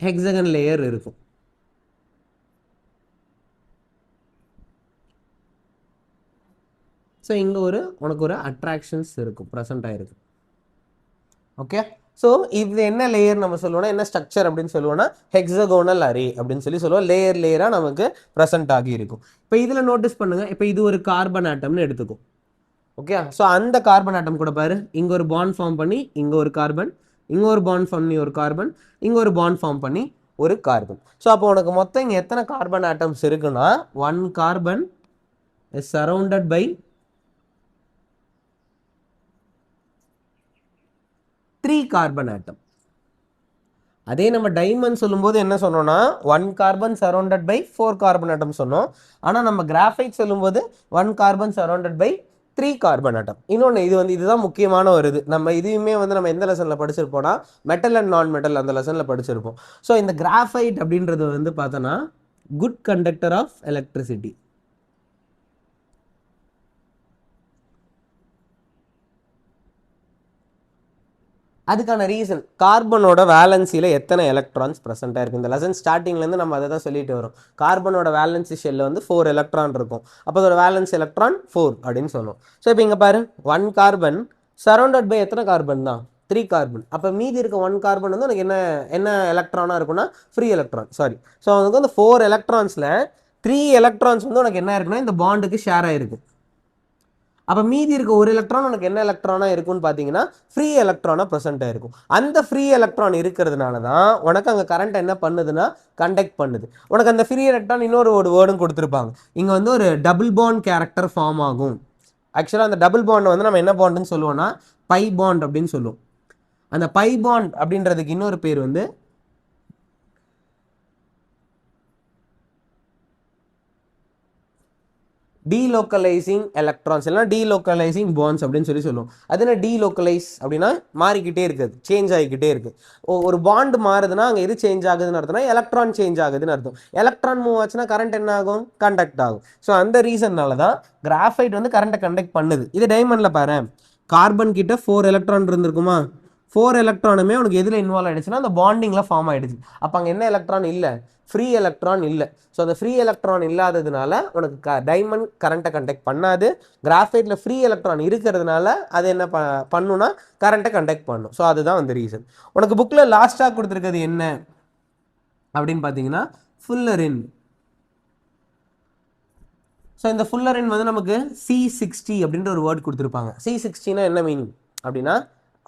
ஹெக்ஸகன் லேயர் இருக்கும். ஸோ இங்கே உனக்கு ஒரு அட்ராக்ஷன்ஸ் இருக்கும், ப்ரெசென்ட் ஆகிருக்கு. ஓகே, ஸோ இது என்ன லேயர் நம்ம சொல்லுவோம்னா, என்ன ஸ்ட்ரக்சர் அப்படின்னு சொல்லுவோம்னா ஹெக்ஸகோனல் அரே அப்படின்னு சொல்லுவோம். லேயராக நமக்கு ப்ரெசென்ட் ஆகி இருக்கும். இப்போ இதில் நோட்டீஸ் பண்ணுங்கள், இப்போ இது ஒரு கார்பன் ஆட்டம்னு எடுத்துக்கும். ஓகே, ஸோ அந்த கார்பன் ஆட்டம் கூட பாரு, இங்கே ஒரு பாண்ட் ஃபார்ம் பண்ணி இங்கே ஒரு கார்பன், இங்கே ஒரு பாண்ட் பண்ணி ஒரு கார்பன், இங்கே ஒரு பாண்ட் ஃபார்ம் பண்ணி ஒரு கார்பன். ஸோ அப்போ உனக்கு மொத்தம் இங்கே எத்தனை கார்பன் ஆட்டம்ஸ் இருக்குன்னா 1 carbon is surrounded by 3 carbon atom. அதே நம்ம டைமண்ட் சொல்லும்போது என்ன சொன்னோம்னா 1 carbon surrounded by 4 carbon atom சொன்னோம். ஆனால் நம்ம கிராஃபைட் சொல்லும்போது 1 carbon surrounded by 3 carbon atom. இன்னொன்று இதுதான் முக்கியமான ஒரு இது. நம்ம இதையுமே நம்ம எந்த லெசனில் படிச்சிருப்போம்னா மெட்டல் அண்ட் நான் மெட்டல் அந்த லெசனில் படிச்சிருப்போம். ஸோ இந்த கிராஃபைட் அப்படின்றது பார்த்தோன்னா குட் கண்டக்டர் ஆஃப் எலக்ட்ரிசிட்டி. அதுக்கான ரீசன் கார்பனோட வேலன்சியில் எத்தனை எலக்ட்ரான்ஸ் ப்ரெசென்ட்டாக இருக்குது. இந்த லெசன் ஸ்டார்டிங்லேருந்து நம்ம அதை தான் சொல்லிட்டு வரோம். கார்பனோட வேலன்சி ஷெல்லில் 4 எலக்ட்ரான் இருக்கும். அப்போ அதோட வேலன்ஸ் எலக்ட்ரான் 4 அப்படின்னு சொல்லுவோம். ஸோ இப்போ இங்கே பாரு 1 கார்பன் சரௌண்டட் பை எத்தனை கார்பன் தான் 3 கார்பன். அப்போ மீதி இருக்க 1 கார்பன் உனக்கு என்ன எலக்ட்ரானாக இருக்குன்னா ஃப்ரீ எலக்ட்ரான். ஸோ உனக்கு 4 எலக்ட்ரான்ஸில் 3 எலக்ட்ரான்ஸ் உனக்கு என்ன இருக்குன்னா இந்த பாண்டுக்கு ஷேர் ஆகிருக்கு. அப்போ மீதி இருக்க ஒரு எலக்ட்ரான் உனக்கு என்ன எலக்ட்ரானாக இருக்குன்னு பார்த்தீங்கன்னா ஃப்ரீ எலக்ட்ரானாக ப்ரெசென்ட்டாக இருக்கும். அந்த ஃப்ரீ எலக்ட்ரான் இருக்கிறதுனால தான் உனக்கு அங்கே கரண்ட் என்ன பண்ணுதுன்னா கண்டக்ட் பண்ணுது. உனக்கு அந்த ஃப்ரீ எலக்ட்ரான் இன்னொரு ஒரு வேர்டும் கொடுத்துருப்பாங்க. இங்கே ஒரு டபுள் பாண்ட் கேரக்டர் ஃபார்ம் ஆகும். ஆக்சுவலாக அந்த டபுள் பாண்ட் நம்ம என்ன பாண்டுன்னு சொல்லுவோம்னா பை பாண்ட் அப்படின்னு சொல்லுவோம். அந்த பை பாண்ட் அப்படின்றதுக்கு இன்னொரு பேர் டீலோக்கலைசிங் எலக்ட்ரான்ஸ் இல்லைனா டீலோக்கலைசிங் பாண்ட்ஸ் அப்படின்னு சொல்லுவோம். அது என்ன டீலோக்கலைஸ் அப்படின்னா மாறிக்கிட்டே இருக்குது, சேஞ்ச் ஆகிக்கிட்டே இருக்குது. ஒரு பாண்டு மாறுதுன்னா அங்கே எது சேஞ்ச் ஆகுதுன்னு அர்த்தம்னா எலக்ட்ரான் சேஞ்ச் ஆகுதுன்னு அர்த்தம். எலக்ட்ரான் மூவ் ஆச்சுன்னா கரண்ட் என்ன ஆகும், கண்டக்ட் ஆகும். ஸோ அந்த ரீசன்னால தான் கிராஃபைட் கரண்ட்டை கண்டக்ட் பண்ணுது. இது டைமண்டில் பாரு, கார்பன் கிட்ட 4 எலக்ட்ரான் இருந்திருக்குமா, 4 எலக்ட்ரானுமே உனக்கு எதில் இன்வால்வ் ஆகிடுச்சுன்னா அந்த பாண்டிங்கில் ஃபார்ம் ஆகிடுச்சு. அப்போ அங்கே என்ன எலக்ட்ரான் இல்லை, ஃப்ரீ எலக்ட்ரான் இல்லை. ஸோ அந்த ஃப்ரீ எலக்ட்ரான் இல்லாததுனால உனக்கு டைமண்ட் கரண்ட்டை கண்டக்ட் பண்ணாது. கிராஃபைட்டில் ஃப்ரீ எலக்ட்ரான் இருக்கிறதுனால அது என்ன பண்ணுன்னா கரண்ட்டை கண்டக்ட் பண்ணும். ஸோ அதுதான் அந்த ரீசன். உனக்கு புக்கில் லாஸ்ட்டாக கொடுத்துருக்கிறது என்ன அப்படின்னு பார்த்தீங்கன்னா ஃபுல்லரின். ஸோ இந்த ஃபுல்லரின் நமக்கு C60 அப்படின்ற ஒரு வேர்ட் கொடுத்துருப்பாங்க. C60னா என்ன மீனிங் அப்படின்னா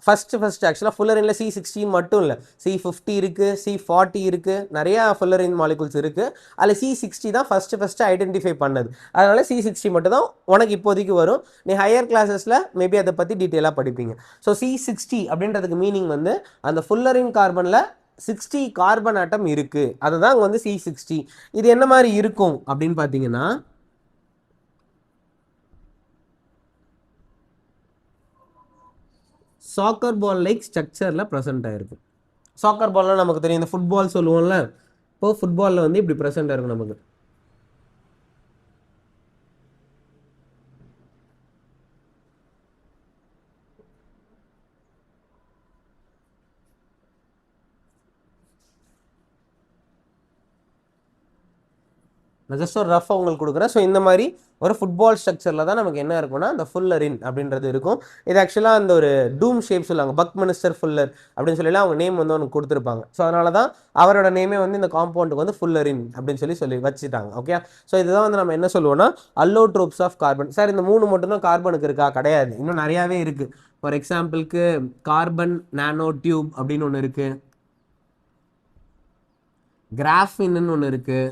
ஃபஸ்ட்டு ஆக்சுவலாக ஃபுல்லரினில் C60 மட்டும் இல்லை, C50 இருக்குது, C40 இருக்குது, நிறையா ஃபுல்லரின் மாலிகுல்ஸ் இருக்குது. அதில் C60 தான் ஃபஸ்ட்டு ஐடென்டிஃபை பண்ணது. அதனால் C60 மட்டும் தான் உனக்கு இப்போதைக்கு வரும். நீ ஹையர் கிளாஸஸில் மேபி அதை பற்றி டீட்டெயிலாக படிப்பீங்க. ஸோ C60 அப்படின்றதுக்கு மீனிங் அந்த ஃபுல்லரின் கார்பனில் 60 கார்பன் ஆட்டம் இருக்குது, அதுதான் அங்கே C60. இது என்ன மாதிரி இருக்கும் அப்படின்னு பார்த்தீங்கன்னா சாக்கர் பால் லைக் ஸ்ட்ரக்சரில் ப்ரெசென்ட் ஆகிருக்கும். சாக்கர் பால்லாம் நமக்கு தெரியும், இந்த ஃபுட்பால் சொல்லுவோம்ல, இப்போ ஃபுட்பாலில் இப்படி ப்ரெசென்ட் ஆகிருக்கும் நமக்கு. நான் ஜஸ்ட் ஒரு ரஃபாக உங்களுக்கு கொடுக்குறேன். ஸோ இந்த மாதிரி ஒரு ஃபுட்பால் ஸ்ட்ரக்சரில் தான் நமக்கு என்ன இருக்கும்னா அந்த ஃபுல்லரின் அப்படின்றது இருக்கும். இது ஆக்சுவலாக அந்த ஒரு டூம் ஷேப் சொல்லுவாங்க, பக்மினிஸ்டர் ஃபுல்லர் அப்படின்னு சொல்லிலாம் அவங்க நேம் அவனுக்கு கொடுத்துருப்பாங்க. ஸோ அதனால தான் அவரோட நேமே இந்த காம்பவுண்டுக்கு ஃபுல்லரின் அப்படின்னு சொல்லி வச்சுட்டாங்க. ஓகே, ஸோ இதுதான் நம்ம என்ன சொல்லுவோம்னா அல்லோட்ரோப்ஸ் ஆஃப் கார்பன். சார் இந்த 3 மட்டும்தான் கார்பனுக்கு இருக்கா? கிடையாது, இன்னும் நிறையாவே இருக்குது. ஃபார் எக்ஸாம்பிளுக்கு கார்பன் நானோ டியூப் அப்படின்னு ஒன்று இருக்குது, கிராஃபின்னு ஒன்று இருக்குது.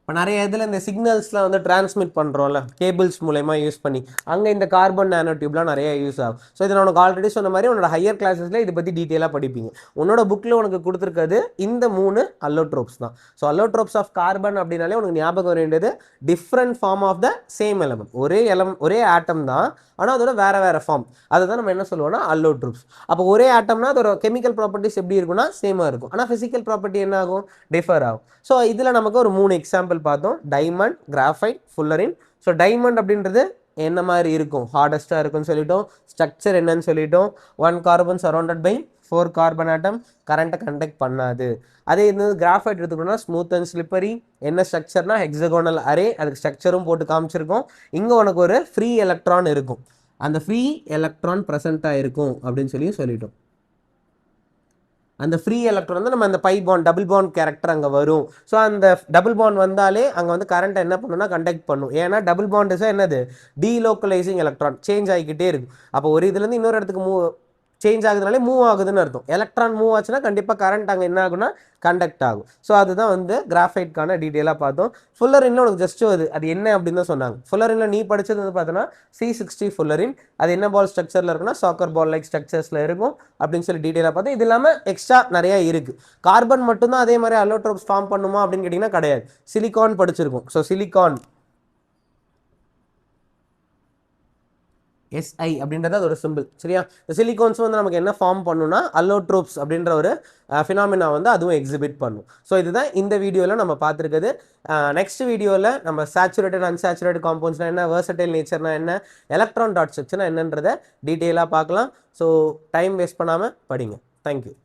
இப்போ நிறைய இதில் இந்த சிக்னல்ஸ்லாம் டிரான்ஸ்மிட் பண்ணுறோம்ல கேபிள்ஸ் மூலயமா யூஸ் பண்ணி, அங்கே இந்த கார்பன் நானோ டியூப்லாம் நிறைய யூஸ் ஆகும். ஸோ இதை நான் உனக்கு ஆல்ரெடி சொன்ன மாதிரி உன்னோட ஹையர் கிளாஸஸில் இதை பற்றி டீட்டெயிலாக படிப்பீங்க. உன்னோட புக்கில் உனக்கு கொடுத்துருக்கிறது இந்த 3 அல்லோட்ரோப்ஸ் தான். ஸோ அல்லோட்ரோப்ஸ் ஆஃப் கார்பன் அப்படின்னாலே உனக்கு ஞாபகம் வர வேண்டியது different form of the same element. ஒரே ஆட்டம் தான், ஆனால் அதோட வேறு ஃபார்ம். அதுதான் நம்ம என்ன சொல்லுவோம்னா அல்லோட்ரோப்ஸ். அப்போ ஒரே ஆட்டம்னா அதோட கெமிக்கல் ப்ராப்பர்ட்டிஸ் எப்படி இருக்குன்னா சேமாக இருக்கும், ஆனால் ஃபிசிக்கல் ப்ராப்பர்ட்டி என்ன ஆகும், டிஃபர் ஆகும். ஸோ இதில் நமக்கு ஒரு 3 எக்ஸாம்பிள் பார்த்தோம், diamond, graphite, fullerene. So diamond அப்படின்றது என்ன மாதிரி இருக்கும், ஹார்டஸ்ட்டாக இருக்குன்னு சொல்லிட்டோம். ஸ்ட்ரக்சர் என்னன்னு சொல்லிட்டோம், 1 carbon surrounded by 4 carbon atom, கரண்ட்டை கண்டக்ட் பண்ணாது. அதே இது கிராஃபைட் எடுத்துக்கணும்னா ஸ்மூத் அண்ட் ஸ்லிப்பரி. என்ன ஸ்ட்ரக்சர்னா ஹெக்ஸகோனல் அரே, அதுக்கு ஸ்ட்ரக்சரும் போட்டு காமிச்சிருக்கோம். இங்கே உனக்கு ஒரு ஃப்ரீ எலக்ட்ரான் இருக்கும், அந்த ஃப்ரீ எலக்ட்ரான் ப்ரெசென்ட்டாக இருக்கும் அப்படின்னு சொல்லிட்டோம். அந்த ஃப்ரீ எலக்ட்ரான் நம்ம அந்த by bond double bond character அங்கே வரும். ஸோ அந்த டபுள் பாண்ட் வந்தாலே அங்கே கரண்ட் என்ன பண்ணுன்னா கண்டக்ட் பண்ணும். ஏன்னா டபுள் பாண்ட் என்னது, டீலோக்கலைசிங் எலக்ட்ரான் சேஞ்ச் ஆகிக்கிட்டே இருக்கும். அப்போ ஒரு இதுலேருந்து இன்னொரு இடத்துக்கு சேஞ்ச் ஆகுதுனாலே மூவ் ஆகுதுன்னு அர்த்தம். எலக்ட்ரான் மூவ் ஆச்சுன்னா கண்டிப்பாக கரண்ட் அங்கே என்ன ஆகும்னா கண்டக்ட் ஆகும். ஸோ அதுதான் வந்து கிராஃபைட்கான டீட்டெயிலாக பார்த்தோம். ஃபுல்லரின்ல உனக்கு ஜஸ்ட் அது என்ன அப்படின்னு தான் சொன்னாங்க. ஃபுல்லரின்ல நீ படிச்சது வந்து பார்த்தோன்னா C60 ஃபுல்லரின். அது என்ன பால் ஸ்ட்ரக்சரில் இருக்குன்னா சாக்கர் பால் லைக் ஸ்ட்ரக்சர்ஸில் இருக்கும் அப்படின்னு சொல்லி டீட்டெயிலாக பார்த்தோம். இது இல்லாமல் எக்ஸ்ட்ரா நிறையா இருக்குது. கார்பன் மட்டும்தான் அதே மாதிரி அலோட்ரோப்ஸ் ஃபார்ம் பண்ணுமா அப்படின்னு கேட்டிங்கன்னா கிடையாது. சிலிகான் படிச்சிருக்கும். ஸோ சிலிகான் SI அப்படின்றது அதோட சிம்பிள். சரியா? சிலிகான்ஸ் வந்து நமக்கு என்ன ஃபார்ம் பண்ணுன்னா அலோட்ரோப்ஸ் அப்படின்ற ஒரு ஃபினாமினா வந்து அதுவும் எக்ஸிபிட் பண்ணும். ஸோ இதுதான் இந்த வீடியோவில் நம்ம பார்த்துருக்குது. நெக்ஸ்ட் வீடியோவில் நம்ம சேச்சுரேட்டட் அன்சேச்சுரேட்டட் காம்பவுண்ட்ஸ்னா என்ன, வெர்சடைல் நேச்சர்னா என்ன, எலக்ட்ரான் டாட் ஸ்ட்ரக்சர்னா என்னன்றதை டீட்டெயிலாக பார்க்கலாம். ஸோ டைம் வேஸ்ட் பண்ணாமல் படிங்க. தேங்க்யூ.